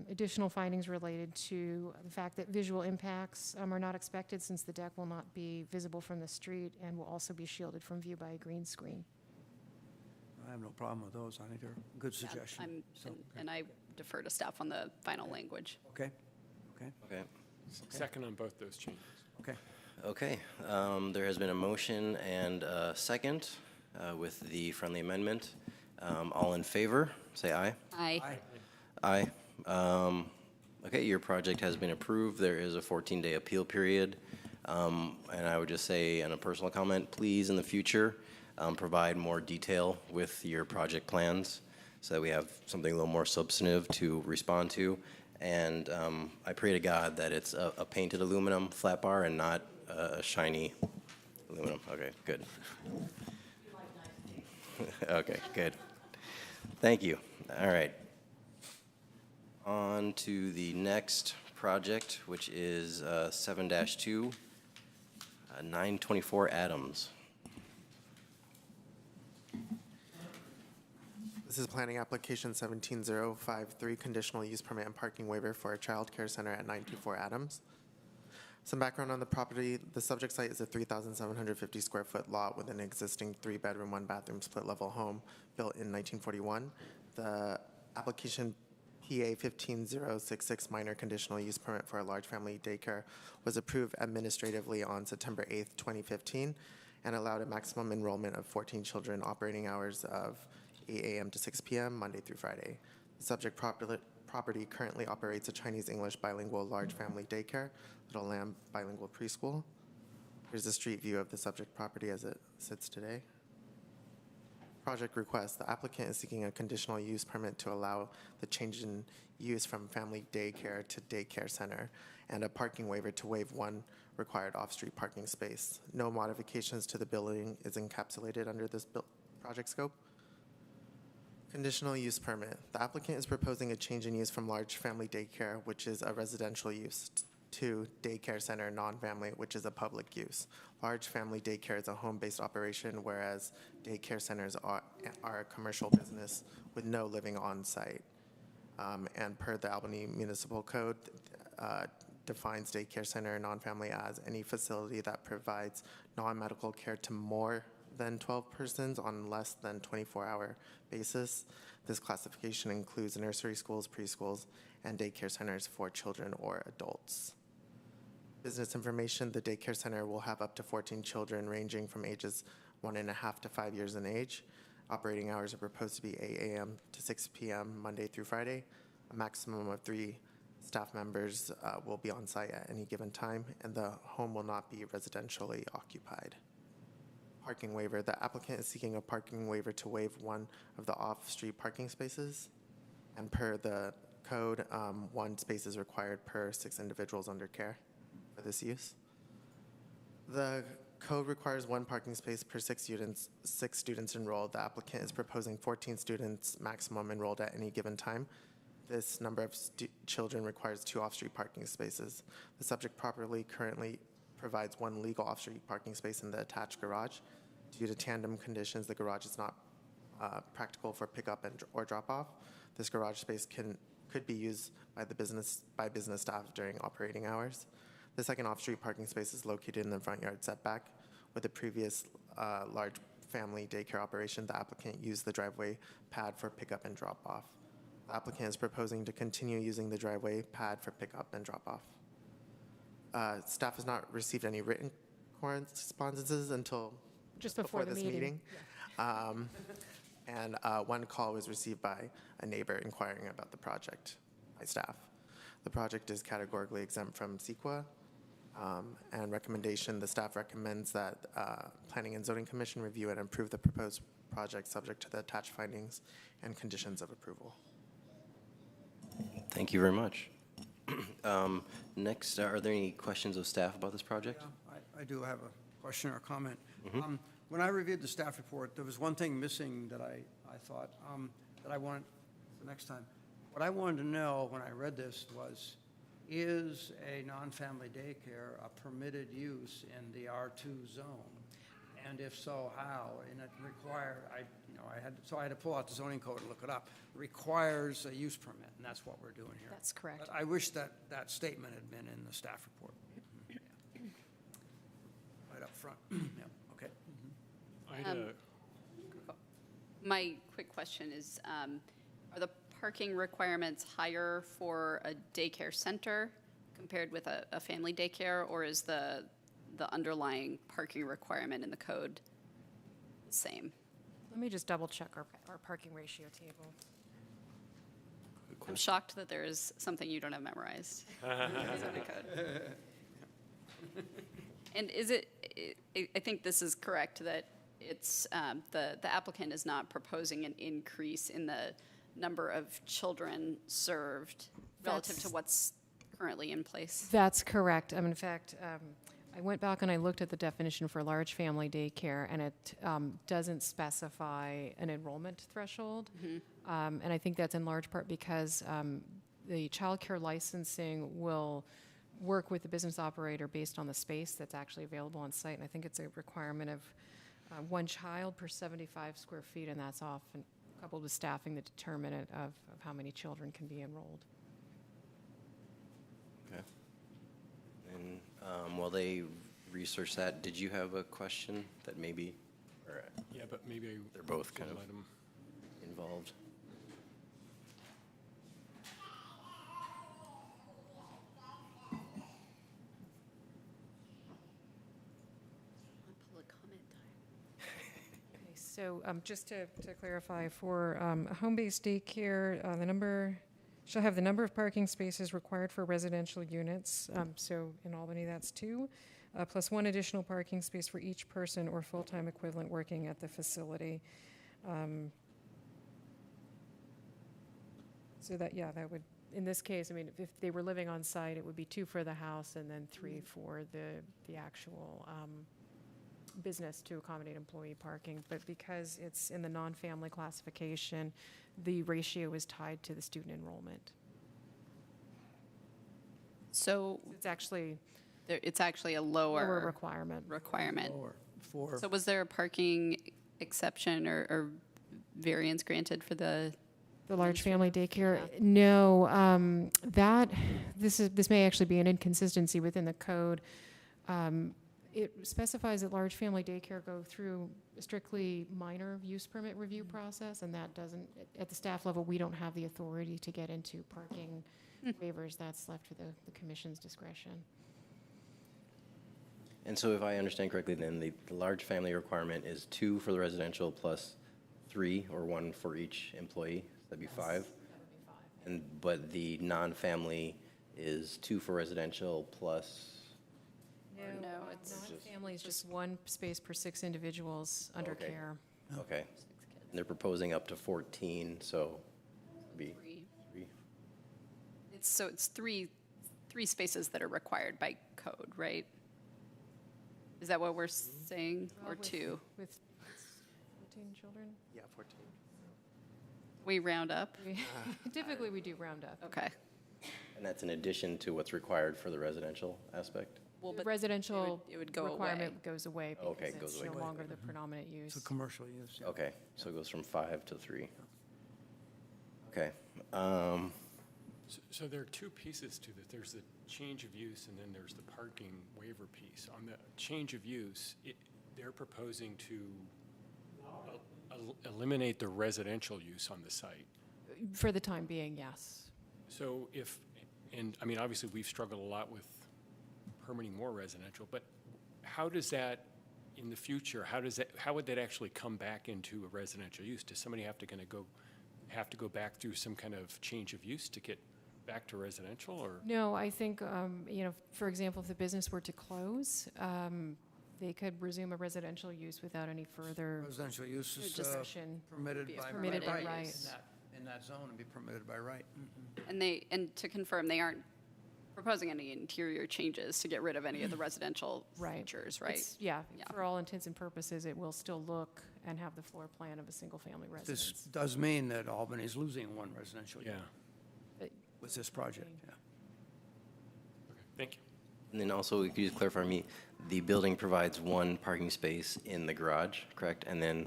additional findings related to the fact that visual impacts are not expected since the deck will not be visible from the street and will also be shielded from view by a green screen. I have no problem with those. I think they're a good Yeah, suggestion. So, and I defer to staff on the final language. okay, okay, Okay. Second on both those changes. okay. Okay, there has been a motion and a second with the friendly amendment. All in favor, say aye. Aye. Aye. Aye. Okay, your project has been approved. There is a 14-day appeal period. And I would just say, in a personal comment, please, in the future, provide more detail with your project plans so that we have something a little more substantive to respond to. And I pray to God that it's a painted aluminum flat bar and not a shiny aluminum. Okay, good. Okay, good. Thank you. All right. On to the next project, which is 7-2, 924 Adams. This is planning application 17053, conditional use permit and parking waiver for a child care center at 924 Adams. Some background on the property: the subject site is a 3,750 square foot lot with an existing 3-bedroom, 1-bathroom split level home built in 1941. The Application PA 15066 minor conditional use permit for a large family daycare was approved administratively on September 8th, 2015, and allowed a maximum enrollment of 14 children, operating hours of 8 a.m. to 6 p.m., Monday through Friday. The subject property currently operates a Chinese-English bilingual large family daycare, Little Lamb bilingual preschool. Here's a street view of the subject property as it sits today. Project request. The applicant is seeking a conditional use permit to allow the change in use from family daycare to daycare center, and a parking waiver to waive one required off-street parking space. No modifications to the building is encapsulated under this project scope. Conditional use permit. The applicant is proposing a change in use from large family daycare, which is a residential use, to daycare center non-family, which is a public use. Large family daycare is a home-based operation, whereas daycare centers are a commercial business with no living on site. And per the Albany Municipal Code, defines daycare center non-family as any facility that provides non-medical care to more than 12 persons on less than 24-hour basis. This classification includes nursery schools, preschools, and daycare centers for children or adults. Business information. The daycare center will have up to 14 children ranging from ages 1.5 to 5 years in age. Operating hours are proposed to be 8 a.m. to 6 p.m. Monday through Friday. A maximum of 3 staff members will be on site at any given time, and the home will not be residentially occupied. Parking waiver. The applicant is seeking a parking waiver to waive one of the off-street parking spaces, and per the code, 1 space is required per 6 individuals under care for this use. The code requires 1 parking space per 6 students enrolled. The applicant is proposing 14 students maximum enrolled at any given time. This number of children requires 2 off-street parking spaces. The subject property currently provides 1 legal off-street parking space in the attached garage. Due to tandem conditions, the garage is not practical for pickup or drop-off. This garage space could be used by business staff during operating hours. The second off-street parking space is located in the front yard setback. With the previous large family daycare operation, the applicant used the driveway pad for pickup and drop-off. The applicant is proposing to continue using the driveway pad for pickup and drop-off. Staff has not received any written correspondences until Just before the this meeting. And 1 call was received by a neighbor inquiring about the project by staff. The project is categorically exempt from CEQA, and recommendation, the staff recommends that Planning and Zoning Commission review and approve the proposed project subject to the attached findings and conditions of approval. Thank you very much. Next, are there any questions of staff about this project? I do have a question or comment. When I reviewed the staff report, there was one thing missing that I thought that I want for next time. What I wanted to know when I read this was, is a non-family daycare a permitted use in the R2 zone? And if so, how? And it required, I had to pull out the zoning code and look it up. It requires a use permit, and that's what we're doing here. That's correct. But I wish that statement had been in the staff report. Yeah. Right up front. Yeah, okay. I had My quick question is, are the parking requirements higher for a daycare center compared with a family daycare, or is the underlying parking requirement in the code the same? Let me just double check our parking ratio table. I'm shocked that there is something you don't have memorized. That's in the code. And is it, I think this is correct, that it's, the applicant is not proposing an increase in the number of children served relative to That's- what's currently in place? That's correct. In fact, I went back and I looked at the definition for large family daycare, and it doesn't specify an enrollment threshold. And I think that's in large part because the childcare licensing will work with the business operator based on the space that's actually available on site. And I think it's a requirement of 1 child per 75 square feet, and that's often coupled with staffing the determinant of how many children can be enrolled. Okay. And while they research that, did you have a question that maybe, or yeah, but maybe they're both should kind of let 'em- involved? So just to clarify, for a home-based daycare, the number, shall have the number of parking spaces required for residential units. So in Albany, that's 2, plus 1 additional parking space for each person or full-time equivalent working at the facility. So that, yeah, that would, in this case, I mean, if they were living on site, it would be 2 for the house and then 3 for the actual business to accommodate employee parking. But because it's in the non-family classification, the ratio is tied to the student enrollment. So It's actually it's actually a lower lower requirement. Or for, So was there a parking exception or variance granted for the? The large family daycare, no, this may actually be an inconsistency within the code. It specifies that large family daycare go through a strictly minor use permit review process, and that doesn't, at the staff level, we don't have the authority to get into parking waivers. That's left for the commission's discretion. And so if I understand correctly, then the large family requirement is 2 for the residential plus 3 or 1 for each employee. That'd be 5. That would be 5. But the non-family is 2 for residential plus, No, it's Non-family is just 1 space per 6 individuals under Okay. care. okay. And they're proposing up to 14, so it'd be 3. it's three spaces that are required by code, right? Is that what we're saying, or With- 2? With 14 children? Yeah, 14. We round up? Typically, we do round up. Okay. And that's in addition to what's required for the residential aspect? Well, The but residential it would go away. requirement goes away Okay, because it goes it's away. no longer the predominant use. for commercial use. yeah. Okay, so it goes from 5 to 3. Okay. So there are 2 pieces to that. There's the change of use, and then there's the parking waiver piece. On the change of use, they're proposing to eliminate the residential use on the site. For the time being, yes. So and I mean, obviously, we've struggled a lot with permitting more residential, but how does that, in the future, how would that actually come back into a residential use? Does somebody have to go back through some kind of change of use to get back to residential, or? No, I think, for example, if the business were to close, they could resume a residential use without any further Residential use is discussion. permitted by permitted by right. right. In that zone, and be permitted by right. And to confirm, they aren't proposing any interior changes to get rid of any of the residential Right. features, right? Yeah, Yeah. for all intents and purposes, it will still look and have the floor plan of a single-family This residence. does mean that Albany's losing 1 residential Yeah. unit But with this project, yeah. Okay, thank you. And then also, could you just clarify for me, the building provides 1 parking space in the garage, correct? And then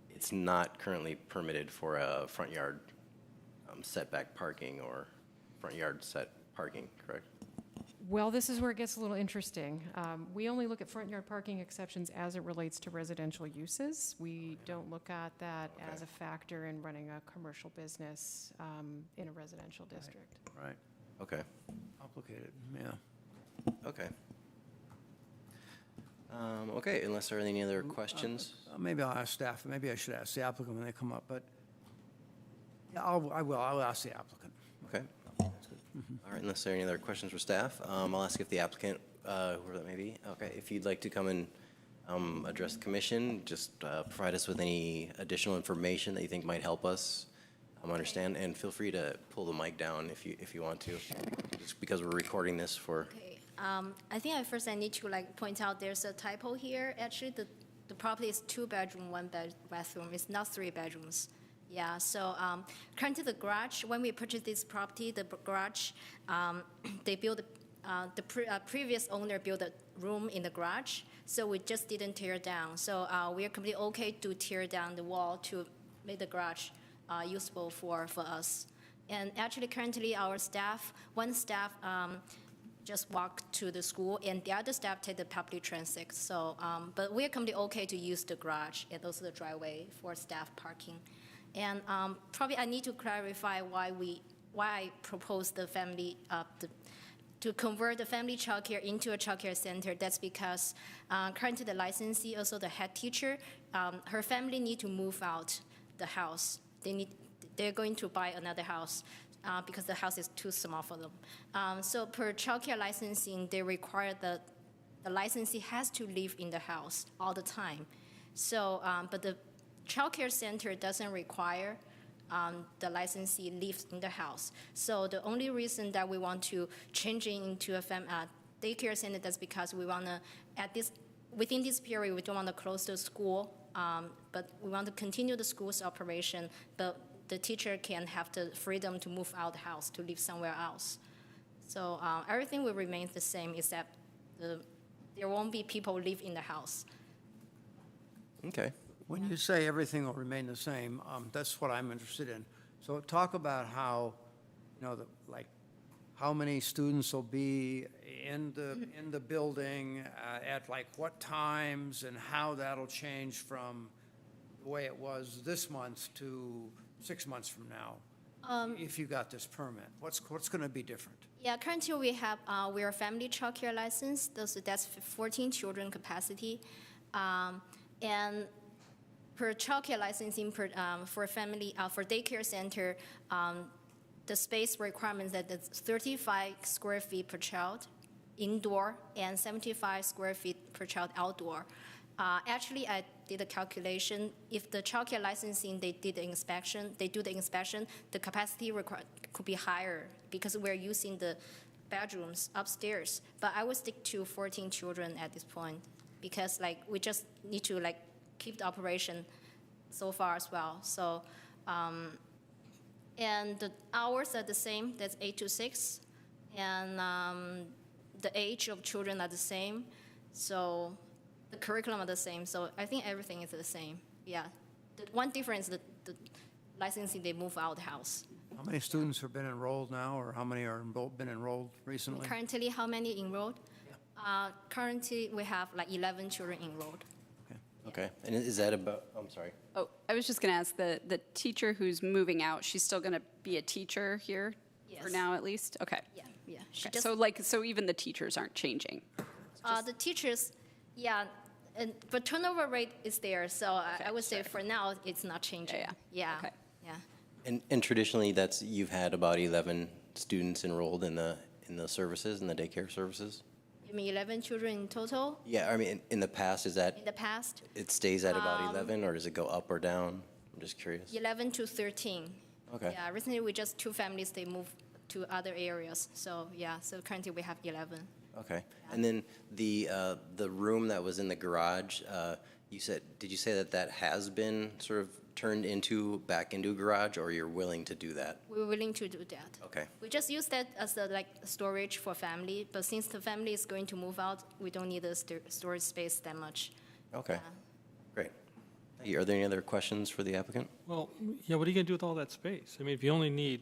it's not currently permitted for a front yard setback parking or front yard set parking, correct? Well, this is where it gets a little interesting. We only look at front yard parking exceptions as it relates to residential uses. We don't look at that as a factor in running a commercial business in a residential district. Right, Okay, complicated, yeah. okay. Okay, unless there are any other questions? Maybe I'll ask staff, maybe I should ask the applicant when they come up, but, yeah, I'll ask the applicant. Okay. All right, unless there are any other questions for staff, I'll ask if the applicant, whoever that may be, okay, if you'd like to come and address the commission, just provide us with any additional information that you think might help us understand, and feel free to pull the mic down if you want to, just because we're recording this for. Okay, I think at first I need to point out there's a typo here. Actually, the property is 2-bedroom, 1-bathroom. It's not 3 bedrooms. Yeah, so currently the garage, when we purchased this property, the garage, they built, previous owner built a room in the garage, so we just didn't tear down. So we are completely okay to tear down the wall to make the garage usable for us. And actually, currently our staff, one staff just walked to the school, and the other staff take the public transit. So, but we are completely okay to use the garage and also the driveway for staff parking. And probably I need to clarify why I proposed the family, to convert the family childcare into a childcare center. That's because currently the licensee, also the head teacher, her family need to move out the house. They're going to buy another house because the house is too small for them. So per childcare licensing, they require the licensee has to live in the house all the time. So, but the childcare center doesn't require the licensee lives in the house. So the only reason that we want to change it into a daycare center, that's because we want to, within this period, we don't want to close the school, but we want to continue the school's operation, but the teacher can have the freedom to move out the house, to live somewhere else. So everything will remain the same, except there won't be people live in the house. Okay. When you say everything will remain the same, that's what I'm interested in. So talk about how, how many students will be in the building at like what times, and how that'll change from the way it was this month to 6 months from now, if you got this permit. What's going to be different? Yeah, currently we are family childcare license. That's 14 children capacity, and per childcare licensing for daycare center, the space requirements that it's 35 square feet per child indoor and 75 square feet per child outdoor. Actually, I did a calculation. If the childcare licensing, they do the inspection, the capacity could be higher because we're using the bedrooms upstairs. But I would stick to 14 children at this point because we just need to keep the operation so far as well. So, and the hours are the same. That's 8 to 6, and the age of children are the same. So the curriculum are the same. So I think everything is the same. Yeah. The one difference, the licensing, they move out the house. How many students have been enrolled now, or how many are been enrolled recently? Currently, how many enrolled? Yeah. Currently, we have 11 children enrolled. Okay. And is that about, I'm sorry. Oh, I was just going to ask, the teacher who's moving out, she's still going to be a teacher here? For Yes. now, at least? Okay. Yeah, yeah. She Okay. just, So even the teachers aren't changing? the teachers, yeah, but turnover rate is there. So I would say for now, it's not changing. Yeah. Yeah. Okay. Yeah. And traditionally, you've had about 11 students enrolled in the services, in the daycare services? You mean 11 children in total Yeah, I mean, in the past, is that, in the past? it stays at about 11, or does it go up or down? I'm just curious. 11 to 13. Okay. Yeah, recently we just 2 families, they moved to other areas. So yeah, so currently we have 11. Okay. And then the room that was in the garage, did you say that has been sort of turned back into a garage, or you're willing to do that? We're willing to do that. Okay. We just use that as storage for family, but since the family is going to move out, we don't need the storage space that much. Okay. Yeah. Great. Thank you. Are there any other questions for the applicant? Well, yeah, what are you going to do with all that space? I mean, if you only need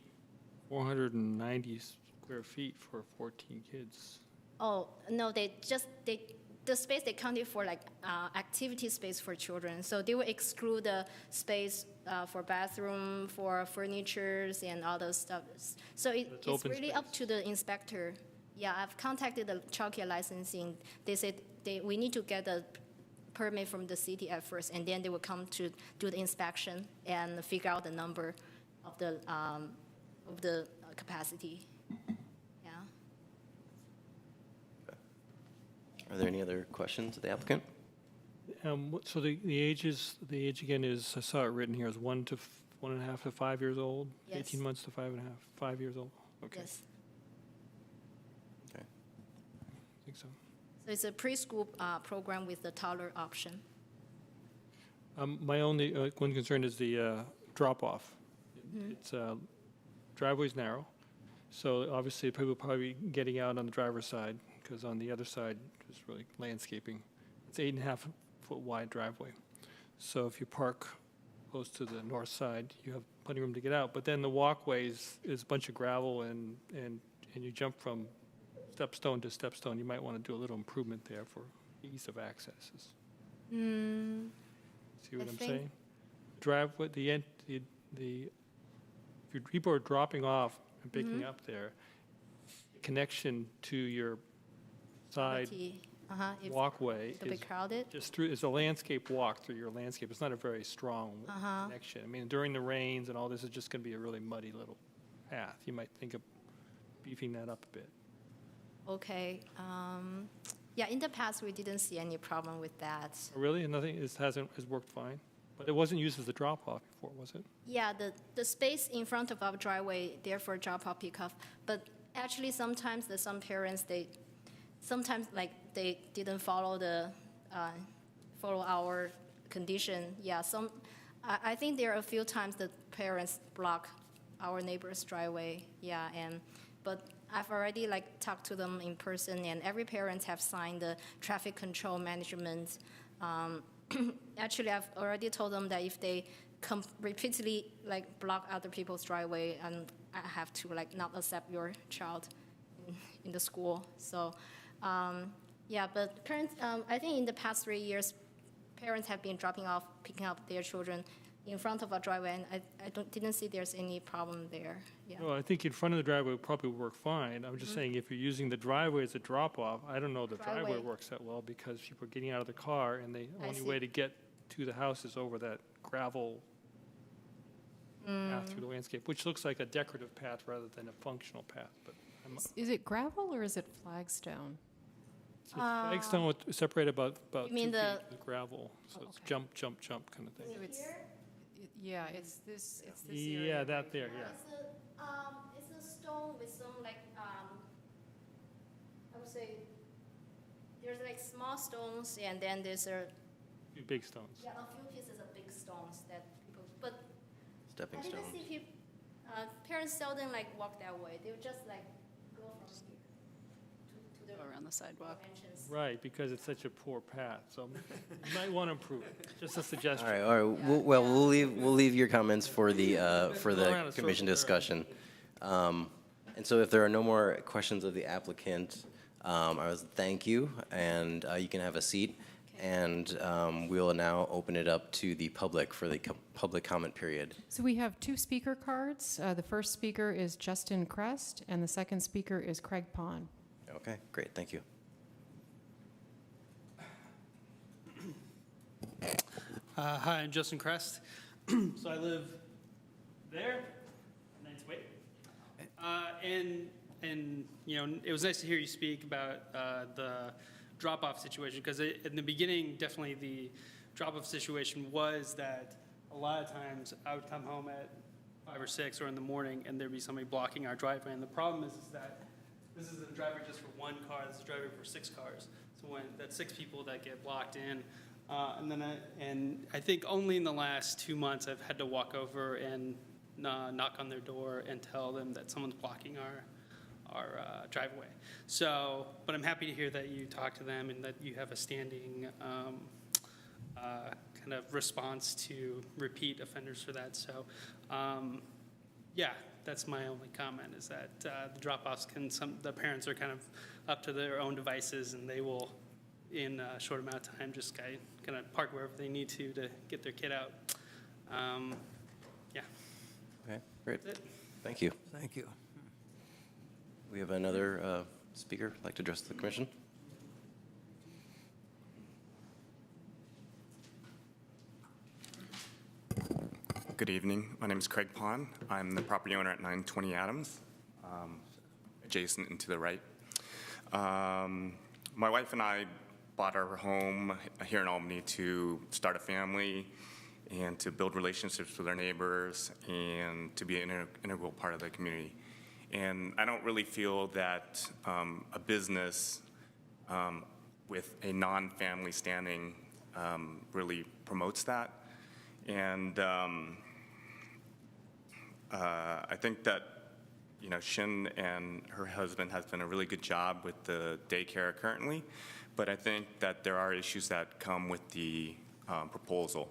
490 square feet for 14 kids. Oh, no, the space they counted for activity space for children. So they will exclude the space for bathroom, for furnitures and all those stuff. So it's open really up space. to the inspector. Yeah, I've contacted the childcare licensing. They said we need to get a permit from the city at first, and then they will come to do the inspection and figure out the number of the capacity. Yeah. Are there any other questions of the applicant? So the age again is, I saw it written here, is 1 to 1.5 to 5 years old? Yes. 18 months to 5 years old? Okay. Yes. Okay. I think so. So it's a preschool program with the toddler option. My only one concern is the drop-off. It's driveway's narrow, so obviously people will probably be getting out on the driver's side, because on the other side is really landscaping. It's 8.5-foot wide driveway. So if you park close to the north side, you have plenty of room to get out. But then the walkway is a bunch of gravel, and you jump from stepstone to stepstone. You might want to do a little improvement there for ease of accesses. See what I I'm think- saying? Driveway, if people are dropping off and picking up there, connection to your side If walkway it'll be is crowded. just through, it's a landscape walk through your landscape. It's not a very strong connection. I mean, during the rains and all this, it's just going to be a really muddy little path. You might think of beefing that up a bit. Okay. Yeah, in the past, we didn't see any problem with that. Really? Nothing, has worked fine? But it wasn't used as a drop-off before, was it? Yeah, the space in front of our driveway, there for drop-off, pick-up. But actually, sometimes some parents, sometimes like they didn't follow our condition. Yeah, I think there are a few times the parents block our neighbor's driveway. Yeah, but I've already talked to them in person, and every parent have signed the traffic control management. Actually, I've already told them that if they repeatedly block other people's driveway, and I have to not accept your child in the school. So, yeah, but I think in the past 3 years, parents have been picking up their children in front of our driveway, and I didn't see there's any problem there. Yeah. Well, I think in front of the driveway would probably work fine. I'm just saying, if you're using the driveway as a drop-off, I don't know the driveway works that well, because people are getting out of the car, and the only way to get to the house is over that gravel path through the landscape, which looks like a decorative path rather than a functional path. But Is it gravel or is it flagstone? it's flagstone separated about 2 You mean feet the- with gravel, so it's okay. jump, jump, jump kind of thing. So yeah, it's this area. Yeah, that right there, here. yeah. It's a stone with some I would say there's small stones, and then there's a Few big stones. few pieces of big stones that people. But Stepping I didn't stones. see people. Parents seldom walk that way. They would just go from here to the Around the sidewalk. entrance. Right, because it's such a poor path, so you might want to improve it. Just a suggestion. All right. We'll leave your comments for the around a commission circle, discussion. And so if there are no more questions of the applicant, I was thank you, and you can have a seat. And we will now open it up to the public for the public comment period. So we have 2 speaker cards. The first speaker is Justin Crest, and the second speaker is Craig Pond. Okay, great, thank you. Hi, I'm Justin Crest. So I live there, and then it's wait. And it was nice to hear you speak about the drop-off situation, because in the beginning, definitely the drop-off situation was that a lot of times I would come home at 5 or 6 or in the morning, and there'd be somebody blocking our driveway. And the problem is that this is a driveway just for 1 car. This is a driveway for 6 cars. So that's 6 people that get blocked in. And I think only in the last 2 months I've had to walk over and knock on their door and tell them that someone's blocking our driveway. So, but I'm happy to hear that you talk to them and that you have a standing kind of response to repeat offenders for that. So, yeah, that's my only comment, is that the drop-offs the parents are kind of up to their own devices, and they will, in a short amount of time, just kind of park wherever they need to get their kid out. Yeah. Okay, great, That's it. thank you. Thank you. We have another speaker like to address the commission. Good evening. My name is Craig Pond. I'm the property owner at 920 Adams, adjacent and to the right. My wife and I bought our home here in Albany to start a family and to build relationships with our neighbors and to be an integral part of the community. And I don't really feel that a business with a non-family standing really promotes that. And I think that, Shin and her husband has done a really good job with the daycare currently, but I think that there are issues that come with the proposal.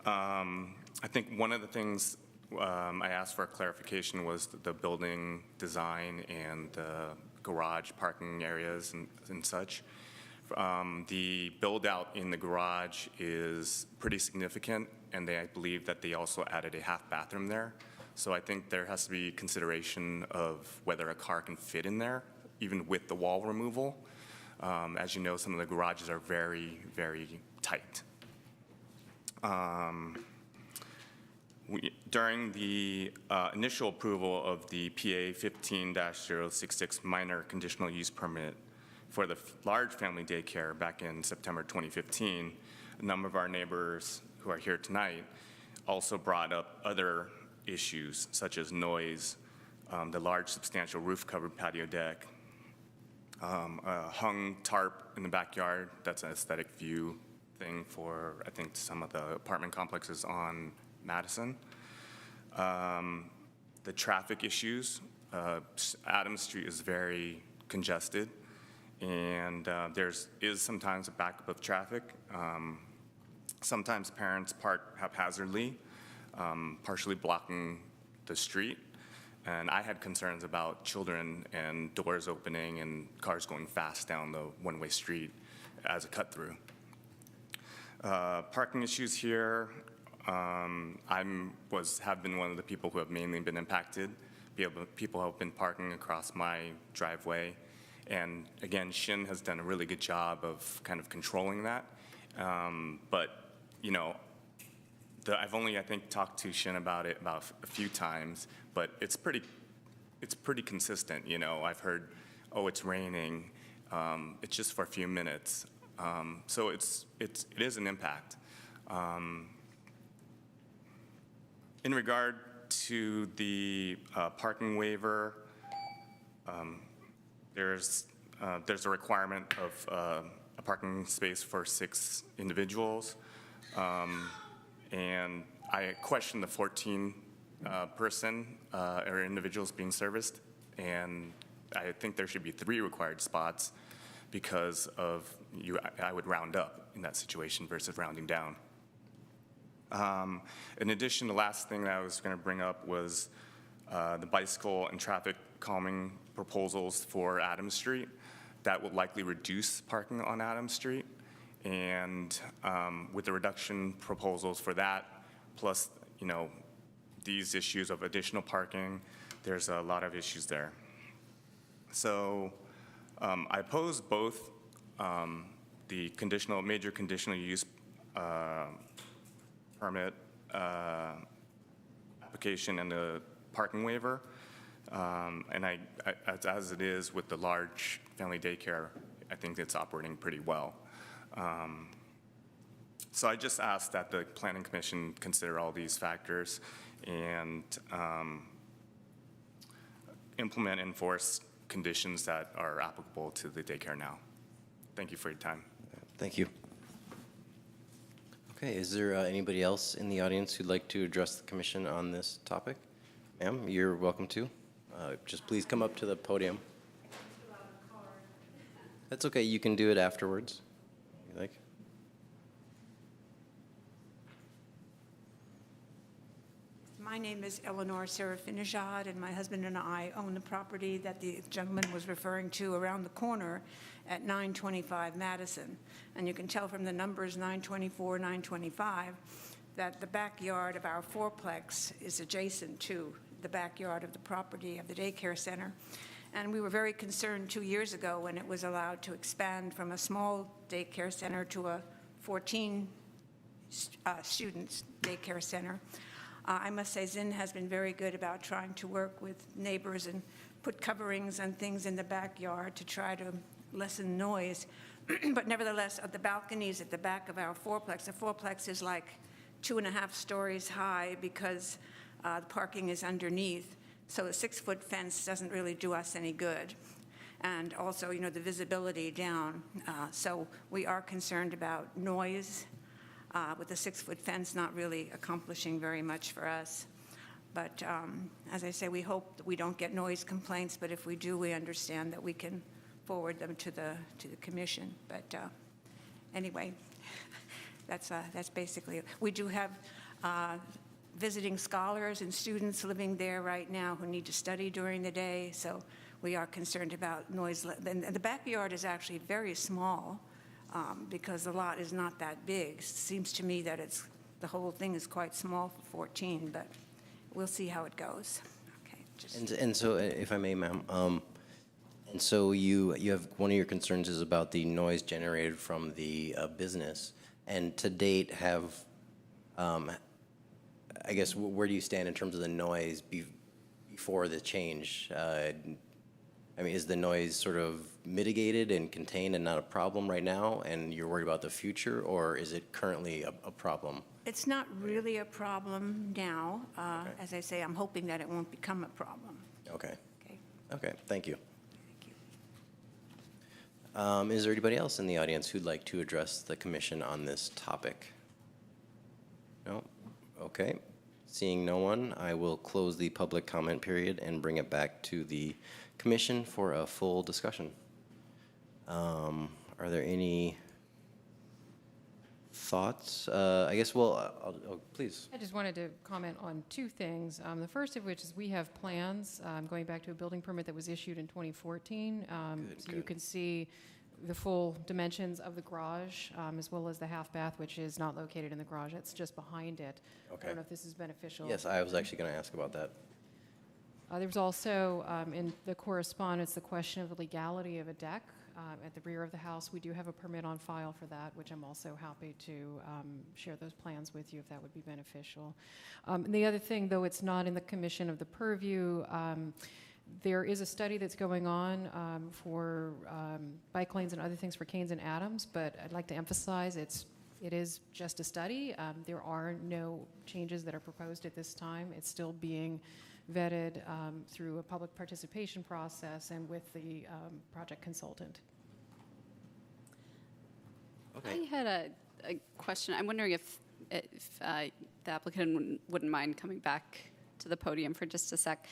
I think one of the things I asked for a clarification was the building design and the garage parking areas and such. The build-out in the garage is pretty significant, and I believe that they also added a half bathroom there. So I think there has to be consideration of whether a car can fit in there, even with the wall removal. As you know, some of the garages are very, very tight. During the initial approval of the PA 15-066 minor conditional use permit for the large family daycare back in September 2015, a number of our neighbors who are here tonight also brought up other issues such as noise, the large substantial roof-covered patio deck, a hung tarp in the backyard. That's an aesthetic view thing for, I think, some of the apartment complexes on Madison. The traffic issues. Adams Street is very congested, and there is sometimes a backup of traffic. Sometimes parents park haphazardly, partially blocking the street. And I had concerns about children and doors opening and cars going fast down the one-way street as a cut-through. Parking issues here. Have been one of the people who have mainly been impacted. People have been parking across my driveway. And again, Shin has done a really good job of kind of controlling that. But, you know, I've only, I think, talked to Shin about it about a few times, but it's pretty consistent. You know, I've heard, oh, it's raining. It's just for a few minutes. So it is an impact. In regard to the parking waiver, there's a requirement of a parking space for 6 individuals. And I question the 14 person or individuals being serviced, and I think there should be 3 required spots because of I would round up in that situation versus rounding down. In addition, the last thing that I was going to bring up was the bicycle and traffic calming proposals for Adams Street. That would likely reduce parking on Adams Street. And with the reduction proposals for that, plus, you know, these issues of additional parking, there's a lot of issues there. So I oppose both the major conditional use permit application and the parking waiver. And as it is with the large family daycare, I think it's operating pretty well. So I just ask that the Planning Commission consider all these factors and implement and enforce conditions that are applicable to the daycare now. Thank you for your time. Thank you. Okay, is there anybody else in the audience who'd like to address the commission on this topic? Ma'am, you're welcome to. Just please come up to the podium. That's okay, you can do it afterwards, if you like. My name is Eleanor Serafinijad, and my husband and I own the property that the gentleman was referring to around the corner at 925 Madison. And you can tell from the numbers 924, 925, that the backyard of our fourplex is adjacent to the backyard of the property of the daycare center. And we were very concerned 2 years ago when it was allowed to expand from a small daycare center to a 14 students daycare center. I must say Zinn has been very good about trying to work with neighbors and put coverings and things in the backyard to try to lessen noise. But nevertheless, the balconies at the back of our fourplex, the fourplex is like 2.5 stories high because the parking is underneath. So a 6-foot fence doesn't really do us any good. And also, you know, the visibility down. So we are concerned about noise with the 6-foot fence not really accomplishing very much for us. But as I say, we hope that we don't get noise complaints, but if we do, we understand that we can forward them to the commission. But anyway, that's basically it. We do have visiting scholars and students living there right now who need to study during the day, so we are concerned about noise. And the backyard is actually very small because the lot is not that big. It seems to me that the whole thing is quite small for 14, but we'll see how it goes. Okay, just. And so, if I may, ma'am, and so you have, one of your concerns is about the noise generated from the business, and to date have, I guess, where do you stand in terms of the noise before the change? I mean, is the noise sort of mitigated and contained and not a problem right now, and you're worried about the future, or is it currently a problem? It's not really a problem now. As I say, I'm hoping that it won't become a problem. Okay. Okay. Okay, thank you. Thank you. Is there anybody else in the audience who'd like to address the commission on this topic? No? Okay. Seeing no one, I will close the public comment period and bring it back to the commission for a full discussion. Are there any thoughts? I guess, well, please. I just wanted to comment on two things. The first of which is we have plans going back to a building permit that was issued in 2014. So you can see the full dimensions of the garage, as well as the half bath, which is not located in the garage. It's just behind it. Okay. I don't know if this is beneficial. Yes, I was actually going to ask about that. There was also in the correspondence the question of the legality of a deck at the rear of the house. We do have a permit on file for that, which I'm also happy to share those plans with you if that would be beneficial. And the other thing, though it's not in the commission of the purview, there is a study that's going on for bike lanes and other things for Canes and Adams, but I'd like to emphasize it is just a study. There are no changes that are proposed at this time. It's still being vetted through a public participation process and with the project consultant. Okay. I had a question. I'm wondering if the applicant wouldn't mind coming back to the podium for just a sec.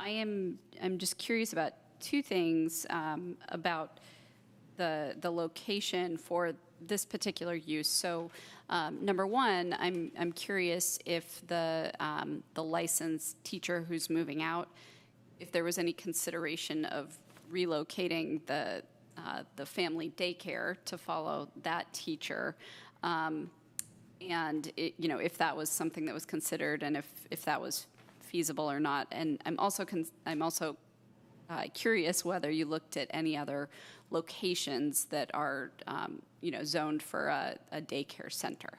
I'm just curious about two things about the location for this particular use. So, number one, I'm curious if the licensed teacher who's moving out, if there was any consideration of relocating the family daycare to follow that teacher, and if that was something that was considered, and if that was feasible or not. And I'm also curious whether you looked at any other locations that are zoned for a daycare center.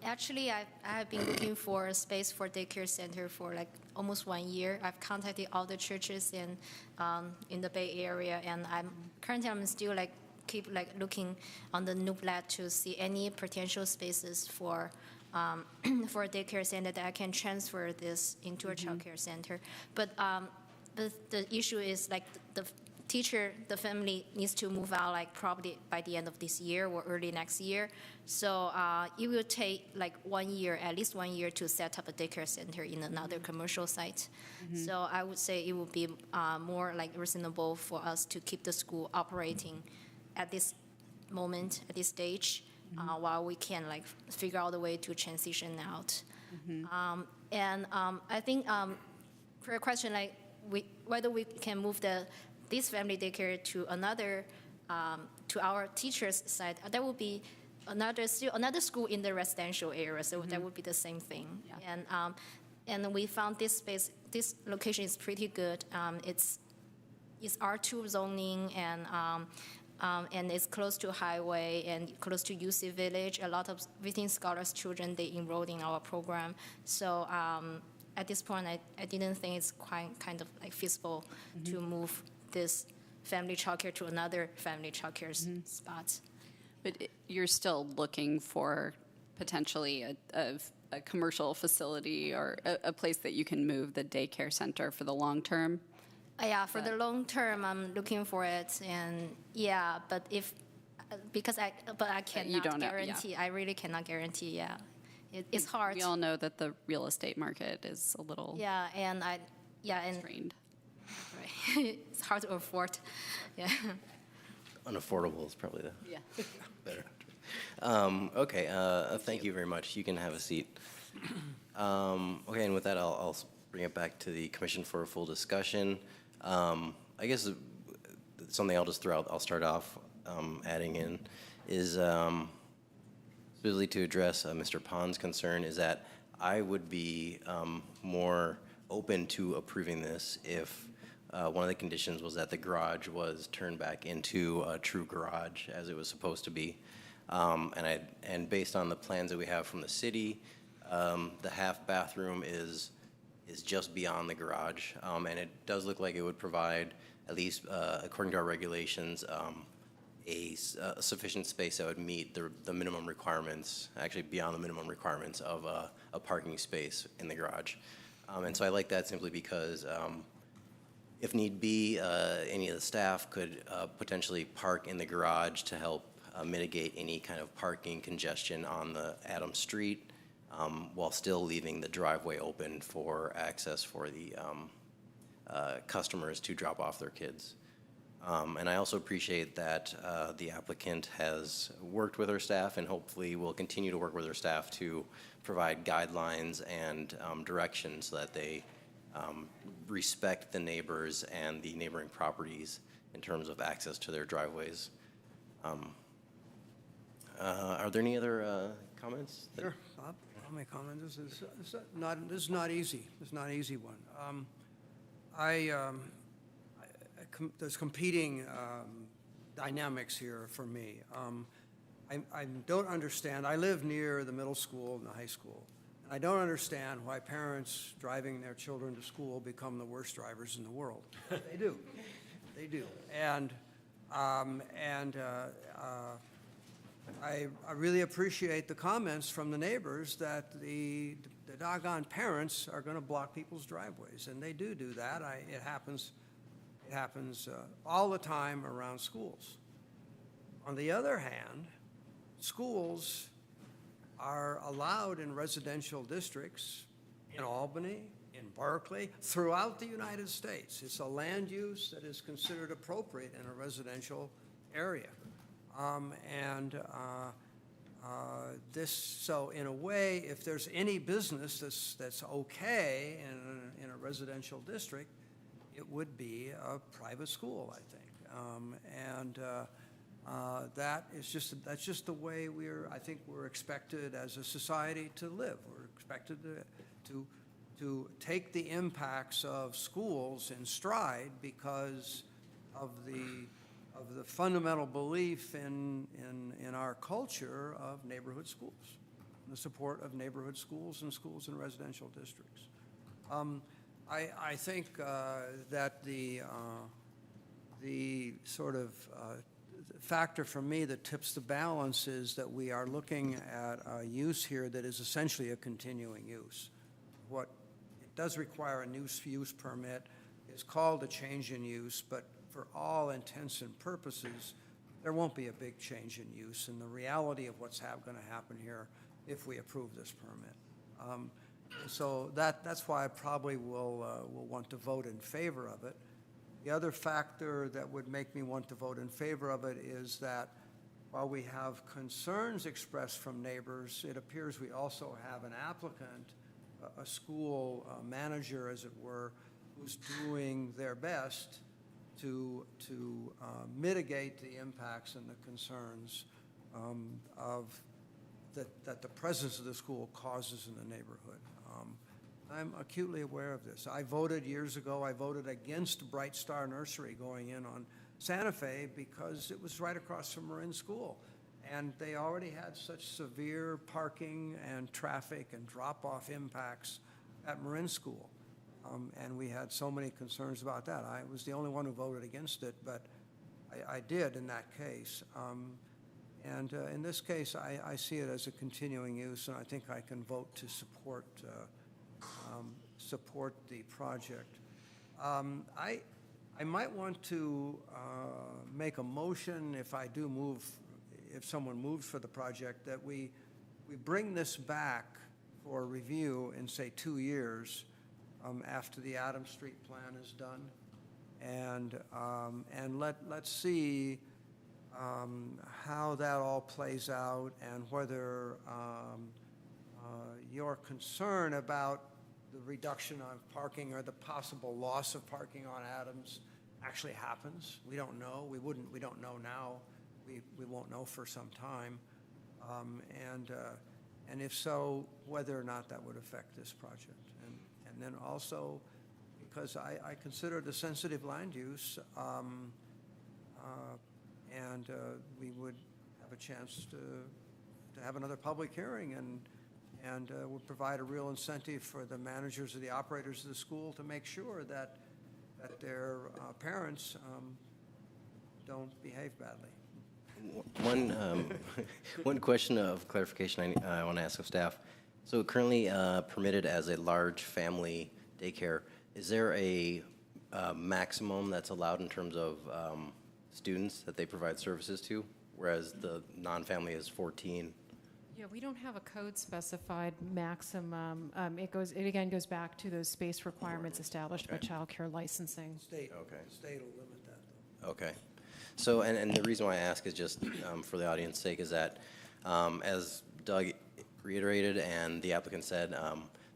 Actually, I have been looking for a space for daycare center for like almost 1 year. I've contacted all the churches in the Bay Area, and I'm still keep looking on the Newslet to see any potential spaces for for a daycare center that I can transfer this into a child care center. But the issue is the family needs to move out probably by the end of this year or early next year. So it will take 1 year, at least 1 year, to set up a daycare center in another commercial site. So I would say it would be more reasonable for us to keep the school operating at this moment, at this stage, while we can figure out a way to transition out. I think for a question whether we can move this family daycare to another to our teachers' side, that would be another school in the residential area. So that would be the same thing. Yeah. And we found this space, this location is pretty good. It's R2 zoning and it's close to highway and close to UC Village. A lot of visiting scholars children, they enrolled in our program. So at this point, I didn't think it's kind of feasible to move this family childcare to another family childcare spot. But you're still looking for potentially a commercial facility or a place that you can move the daycare center for the long term? Yeah, for the long term, I'm looking for it, and but I cannot guarantee. I really cannot guarantee. Yeah, it's hard. We all know that the real estate market is a little and strained. Right. It's hard to afford. Yeah. Unaffordable is probably the better. Okay, thank you very much. You can have a seat. Okay, and with that, I'll bring it back to the commission for a full discussion. I guess something I'll just throw out, I'll start off adding in, is specifically to address Mr. Pond's concern, is that I would be more open to approving this if one of the conditions was that the garage was turned back into a true garage as it was supposed to be. And based on the plans that we have from the city, the half bathroom is just beyond the garage, and it does look like it would provide, at least according to our regulations, a sufficient space that would meet the minimum requirements, actually beyond the minimum requirements of a parking space in the garage. And so I like that simply because if need be, any of the staff could potentially park in the garage to help mitigate any kind of parking congestion on the Adams Street, while still leaving the driveway open for access for the customers to drop off their kids. And I also appreciate that the applicant has worked with our staff and hopefully will continue to work with our staff to provide guidelines and direction so that they respect the neighbors and the neighboring properties in terms of access to their driveways. Are there any other comments? Sure, Bob, I'll make comment. This is not easy. It's not an easy one. There's competing dynamics here for me. I don't understand. I live near the middle school and the high school. And I don't understand why parents driving their children to school become the worst drivers in the world. They do. They do. And I really appreciate the comments from the neighbors that the doggone parents are going to block people's driveways, and they do that. It happens all the time around schools. On the other hand, schools are allowed in residential districts in Albany, in Berkeley, throughout the United States. It's a land use that is considered appropriate in a residential area. So in a way, if there's any business that's okay in a residential district, it would be a private school, I think. That's just the way I think we're expected as a society to live. We're expected to take the impacts of schools in stride because of the fundamental belief in our culture of neighborhood schools, the support of neighborhood schools and schools in residential districts. I think that the sort of factor for me that tips the balance is that we are looking at a use here that is essentially a continuing use. What it does require a new use permit. It's called a change in use, but for all intents and purposes, there won't be a big change in use in the reality of what's going to happen here if we approve this permit. So that's why I probably will want to vote in favor of it. The other factor that would make me want to vote in favor of it is that while we have concerns expressed from neighbors, it appears we also have an applicant, a school manager, as it were, who's doing their best to mitigate the impacts and the concerns that the presence of the school causes in the neighborhood. I'm acutely aware of this. I voted years ago, I voted against Bright Star Nursery going in on Santa Fe because it was right across from Marin School. And they already had such severe parking and traffic and drop-off impacts at Marin School. And we had so many concerns about that. I was the only one who voted against it, but I did in that case. And in this case, I see it as a continuing use, and I think I can vote to support the project. I might want to make a motion if someone moves for the project, that we bring this back for review in, say, 2 years after the Adams Street plan is done, and let's see how that all plays out and whether your concern about the reduction of parking or the possible loss of parking on Adams actually happens. We don't know. We don't know now. We won't know for some time. And if so, whether or not that would affect this project. And then also, because I consider it a sensitive land use, and we would have a chance to have another public hearing and would provide a real incentive for the managers or the operators of the school to make sure that their parents don't behave badly. One question of clarification I want to ask of staff. So currently permitted as a large family daycare, is there a maximum that's allowed in terms of students that they provide services to, whereas the non-family is 14? Yeah, we don't have a code specified maximum. It again goes back to those space requirements established by child care licensing. State will limit that, though. Okay. So, and the reason why I ask is just for the audience's sake is that, as Doug reiterated and the applicant said,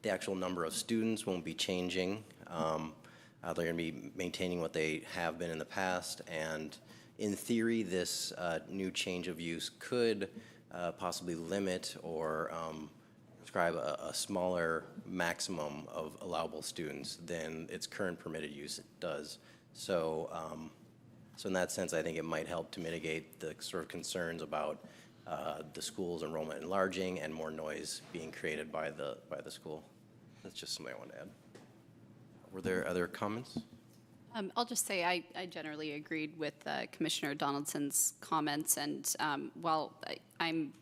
the actual number of students won't be changing. They're going to be maintaining what they have been in the past, and in theory, this new change of use could possibly limit or prescribe a smaller maximum of allowable students than its current permitted use does. So, so in that sense, I think it might help to mitigate the sort of concerns about the school's enrollment enlarging and more noise being created by the school. That's just something I wanted to add. Were there other comments? I'll just say I generally agreed with Commissioner Donaldson's comments, and while I'm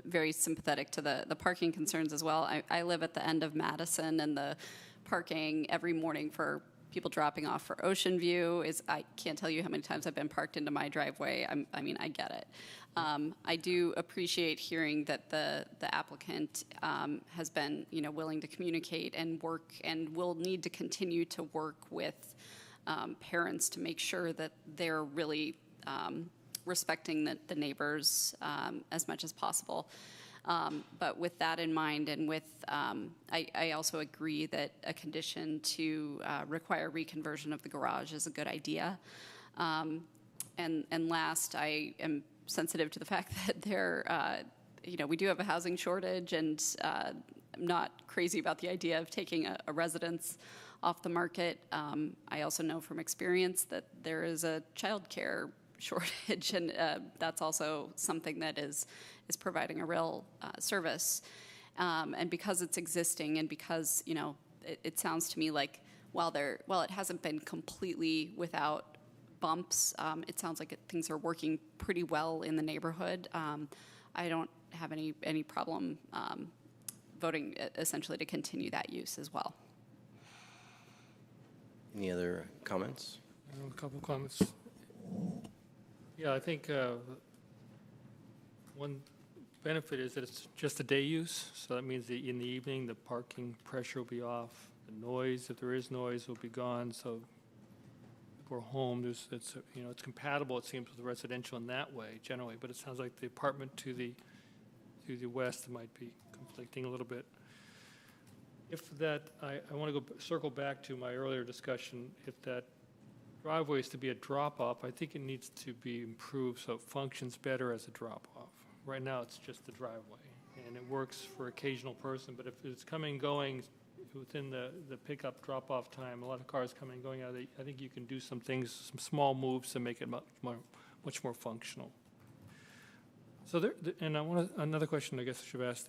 very sympathetic to the parking concerns as well, I live at the end of Madison, and the parking every morning for people dropping off for Ocean View is, I can't tell you how many times I've been parked into my driveway. I mean, I get it. I do appreciate hearing that the applicant has been, willing to communicate and work, and will need to continue to work with parents to make sure that they're really respecting the neighbors as much as possible. But with that in mind, and with, I also agree that a condition to require reconversion of the garage is a good idea. And last, I am sensitive to the fact that we do have a housing shortage, and I'm not crazy about the idea of taking a residence off the market. I also know from experience that there is a childcare shortage, and that's also something that is providing a real service. And because it's existing, and because it sounds to me like while it hasn't been completely without bumps, it sounds like things are working pretty well in the neighborhood. I don't have any problem voting essentially to continue that use as well. Any other comments? A couple comments. Yeah, I think one benefit is that it's just a day use, so that means that in the evening the parking pressure will be off, the noise, if there is noise, will be gone. So if we're home, it's compatible, it seems, with the residential in that way generally, but it sounds like the apartment to the west might be conflicting a little bit. If that, I want to circle back to my earlier discussion. If that driveway is to be a drop-off, I think it needs to be improved so it functions better as a drop-off. Right now, it's just the driveway, and it works for occasional person, but if it's coming and going within the pickup drop-off time, a lot of cars coming and going out, I think you can do some things, some small moves to make it much more functional. So and I want another question I guess I should have asked.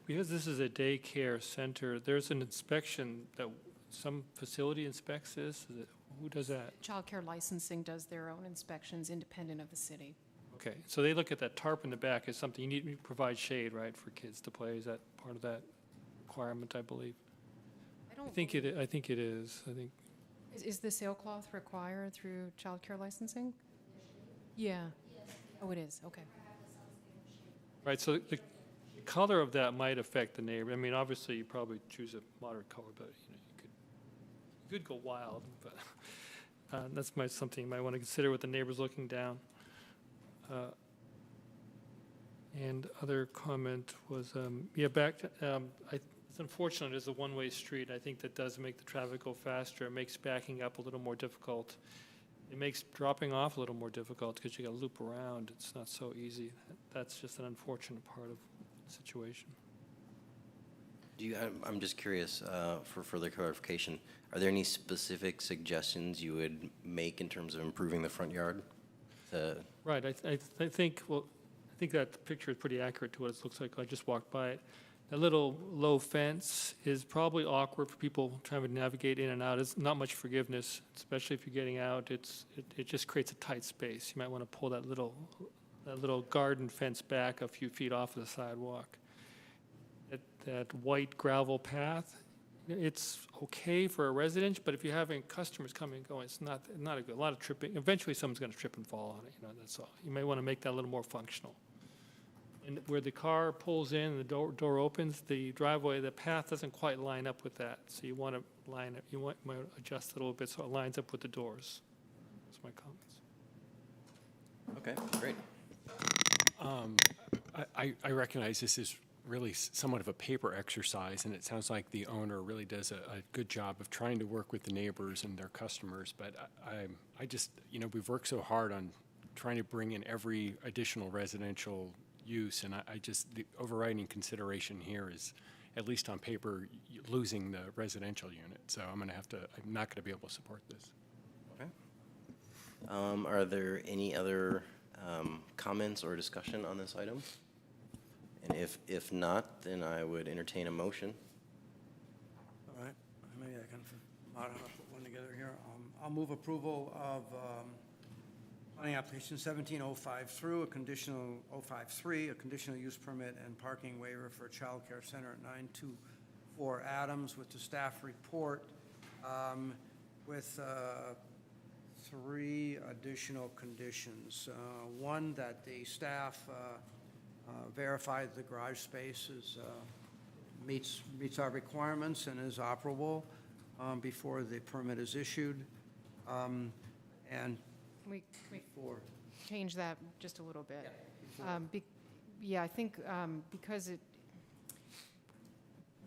Because this is a daycare center, there's an inspection that some facility inspects this? Who does that? Child care licensing does their own inspections independent of the city. Okay, so they look at that tarp in the back as something, you need to provide shade, right, for kids to play. Is that part of that requirement, I believe? I think it is. Is the sailcloth required through child care licensing? Yeah. Oh, it is, okay. Right, so the color of that might affect the neighbor. I mean, obviously, you probably choose a moderate color, but you could go wild. But that's something you might want to consider with the neighbors looking down. And other comment was, back to, it's unfortunate it's a one-way street. I think that does make the traffic go faster. It makes backing up a little more difficult. It makes dropping off a little more difficult because you got to loop around. It's not so easy. That's just an unfortunate part of situation. I'm just curious, for further clarification, are there any specific suggestions you would make in terms of improving the front yard? Right, I think, well, I think that picture is pretty accurate to what it looks like. I just walked by it. That little low fence is probably awkward for people trying to navigate in and out. It's not much forgiveness, especially if you're getting out. It just creates a tight space. You might want to pull that little garden fence back a few feet off of the sidewalk. That white gravel path, it's okay for a resident, but if you're having customers coming and going, it's not a good, a lot of tripping. Eventually, someone's going to trip and fall on it, that's all. You may want to make that a little more functional. And where the car pulls in and the door opens, the driveway, the path doesn't quite line up with that. So you want to line it, might adjust it a little bit so it lines up with the doors. That's my comments. Okay, great. I recognize this is really somewhat of a paper exercise, and it sounds like the owner really does a good job of trying to work with the neighbors and their customers, but I just, we've worked so hard on trying to bring in every additional residential use, and I just, the overriding consideration here is, at least on paper, losing the residential unit, so I'm not gonna be able to support this. Okay. Are there any other comments or discussion on this item? And if not, then I would entertain a motion. All right, maybe I can put one together here. I'll move approval of planning application 1705 through a conditional 053, a conditional use permit and parking waiver for a child care center at 924 Adams with the staff report with 3 additional conditions. One, that the staff verify that the garage space meets our requirements and is operable before the permit is issued. And We for change that just a little bit. I think because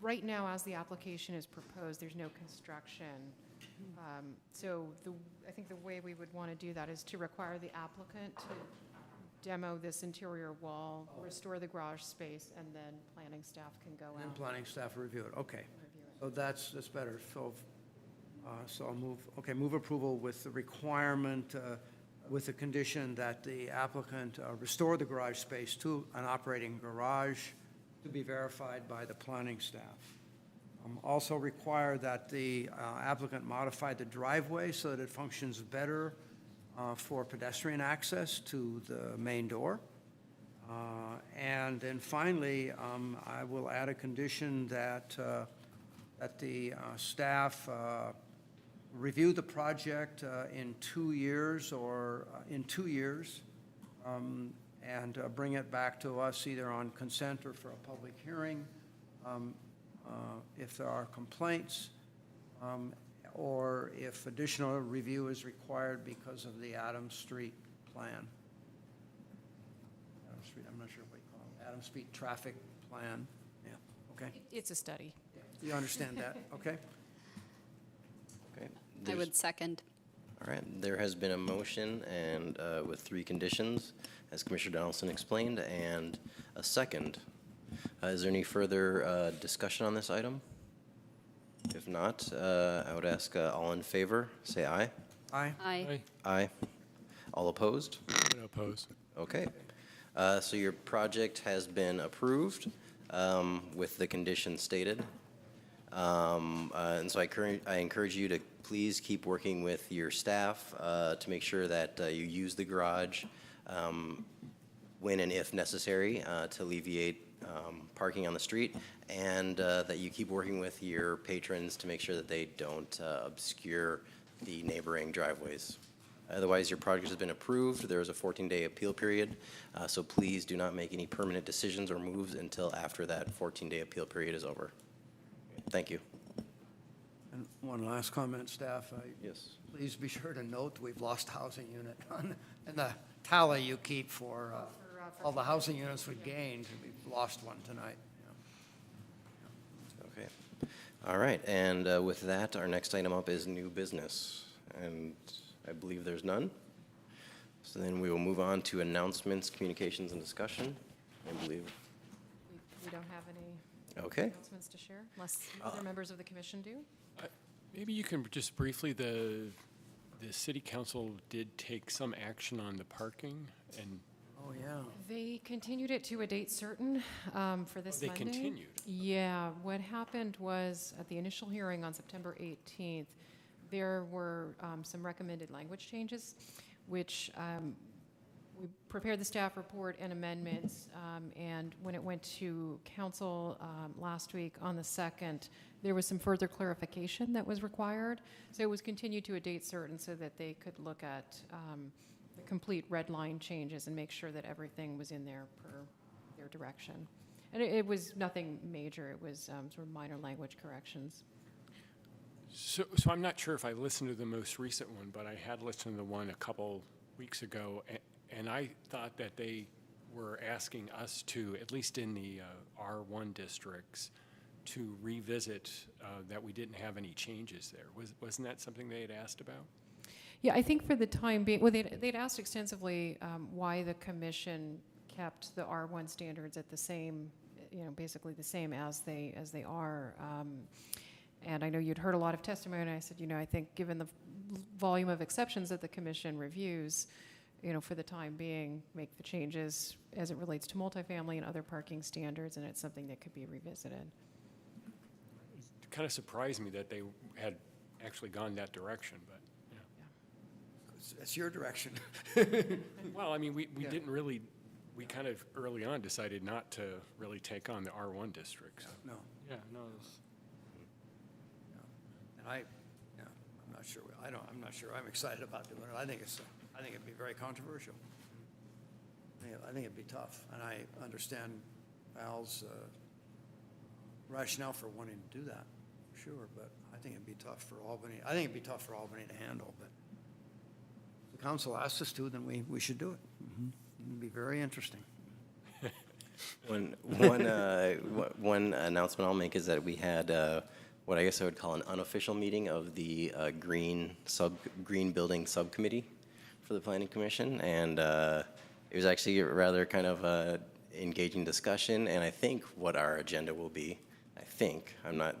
right now, as the application is proposed, there's no construction. So I think the way we would want to do that is to require the applicant to demo this interior wall, restore the garage space, and then planning staff can go out. and planning staff review it, okay. Review it. So that's better. So I'll move approval with the requirement, with the condition that the applicant restore the garage space to an operating garage to be verified by the planning staff. Also require that the applicant modify the driveway so that it functions better for pedestrian access to the main door. And then finally, I will add a condition that the staff review the project in 2 years and bring it back to us either on consent or for a public hearing if there are complaints or if additional review is required because of the Adams Street plan. Adams Street, I'm not sure what you call it, Adams Street traffic plan, yeah, okay. It's a study. You understand that, okay? Okay. I would second. All right, there has been a motion and with 3 conditions, as Commissioner Donaldson explained, and a second. Is there any further discussion on this item? If not, I would ask all in favor, say aye. Aye. Aye. Aye. All opposed? I'm going to oppose. Okay. So your project has been approved with the conditions stated. And so I encourage you to please keep working with your staff to make sure that you use the garage when and if necessary to alleviate parking on the street, and that you keep working with your patrons to make sure that they don't obscure the neighboring driveways. Otherwise, your project has been approved. There is a 14-day appeal period, so please do not make any permanent decisions or moves until after that 14-day appeal period is over. Thank you. And one last comment, staff. Yes. Please be sure to note we've lost a housing unit in the tally you keep for all the housing units we gained. We've lost one tonight. Okay. All right, and with that, our next item up is new business, and I believe there's none. So then we will move on to announcements, communications, and discussion. I believe. have any Okay. announcements to share, unless other members of the commission do. Maybe you can just briefly, the city council did take some action on the parking, and Oh, yeah. They continued it to a date certain for this they Monday. continued. Yeah, what happened was, at the initial hearing on September 18th, there were some recommended language changes, which we prepared the staff report and amendments, and when it went to council last week on the 2nd, there was some further clarification that was required. So it was continued to a date certain so that they could look at the complete red line changes and make sure that everything was in there per their direction. And it was nothing major. It was sort of minor language corrections. So I'm not sure if I listened to the most recent one, but I had listened to the one a couple weeks ago, and I thought that they were asking us to, at least in the R1 districts, to revisit that we didn't have any changes there. Wasn't that something they had asked about? Yeah, I think for the time being, well, they'd asked extensively why the commission kept the R1 standards at the same, basically the same as they are. And I know you'd heard a lot of testimony, and I said, I think given the volume of exceptions that the commission reviews, for the time being, make the changes as it relates to multifamily and other parking standards, and it's something that could be revisited. It kind of surprised me that they had actually gone that direction, but, That's your direction. Well, I mean, we Yeah. didn't really, we kind of early on decided not to really take on the R1 districts. No, Yeah, no, it's, and I'm not sure, I'm not sure I'm excited about doing it. I think it'd be very controversial. I think it'd be tough, and I understand Al's rationale for wanting to do that, sure, but I think it'd be tough for Albany. I think it'd be tough for Albany to handle, but if the council asked us to, then we should do it. It'd be very interesting. One announcement I'll make is that we had what I guess I would call an unofficial meeting of the green building subcommittee for the Planning Commission, and it was actually a rather kind of engaging discussion. And I think what our agenda will be,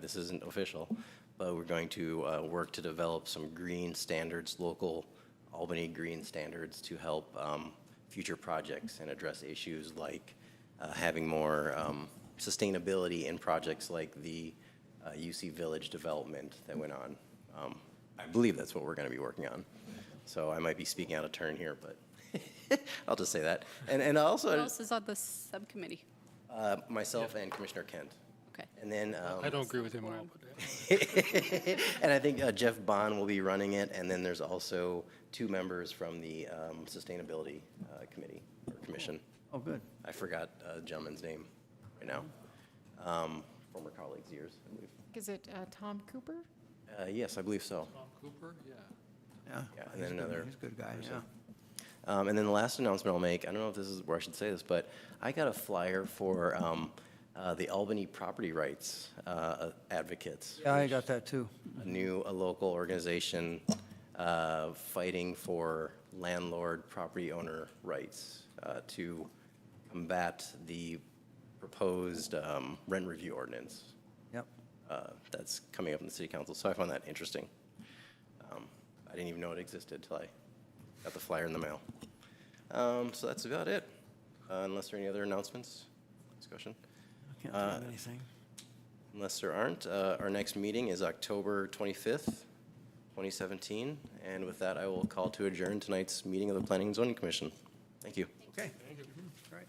this isn't official, but we're going to work to develop some green standards, local Albany green standards, to help future projects and address issues like having more sustainability in projects like the UC Village development that went on. I believe that's what we're going to be working on. So I might be speaking out of turn here, but I'll just say that. And also, Who else is on the subcommittee? myself and Commissioner Kent. Okay. And then I don't agree with him at all. and I think Jeff Bond will be running it, and then there's also 2 members from the Sustainability Committee or Commission. Oh, good. I forgot the gentleman's name right now. Former colleagues of yours, I believe. Is it Tom Cooper? Yes, I believe so. Tom Cooper, yeah. Yeah, Yeah, and he's then a good- another he's a good guy, person. yeah. And then the last announcement I'll make, I don't know if this is where I should say this, but I got a flyer for the Albany Property Rights Advocates. Yeah, I got that too. A local organization fighting for landlord property owner rights to combat the proposed rent review ordinance Yep. that's coming up in the city council. So I found that interesting. I didn't even know it existed till I got the flyer in the mail. So that's about it, unless there are any other announcements, discussion. I can't think of anything. Unless there aren't, our next meeting is October 25th, 2017. And with that, I will call to adjourn tonight's meeting of the Planning and Zoning Commission. Thank you. Okay. All right.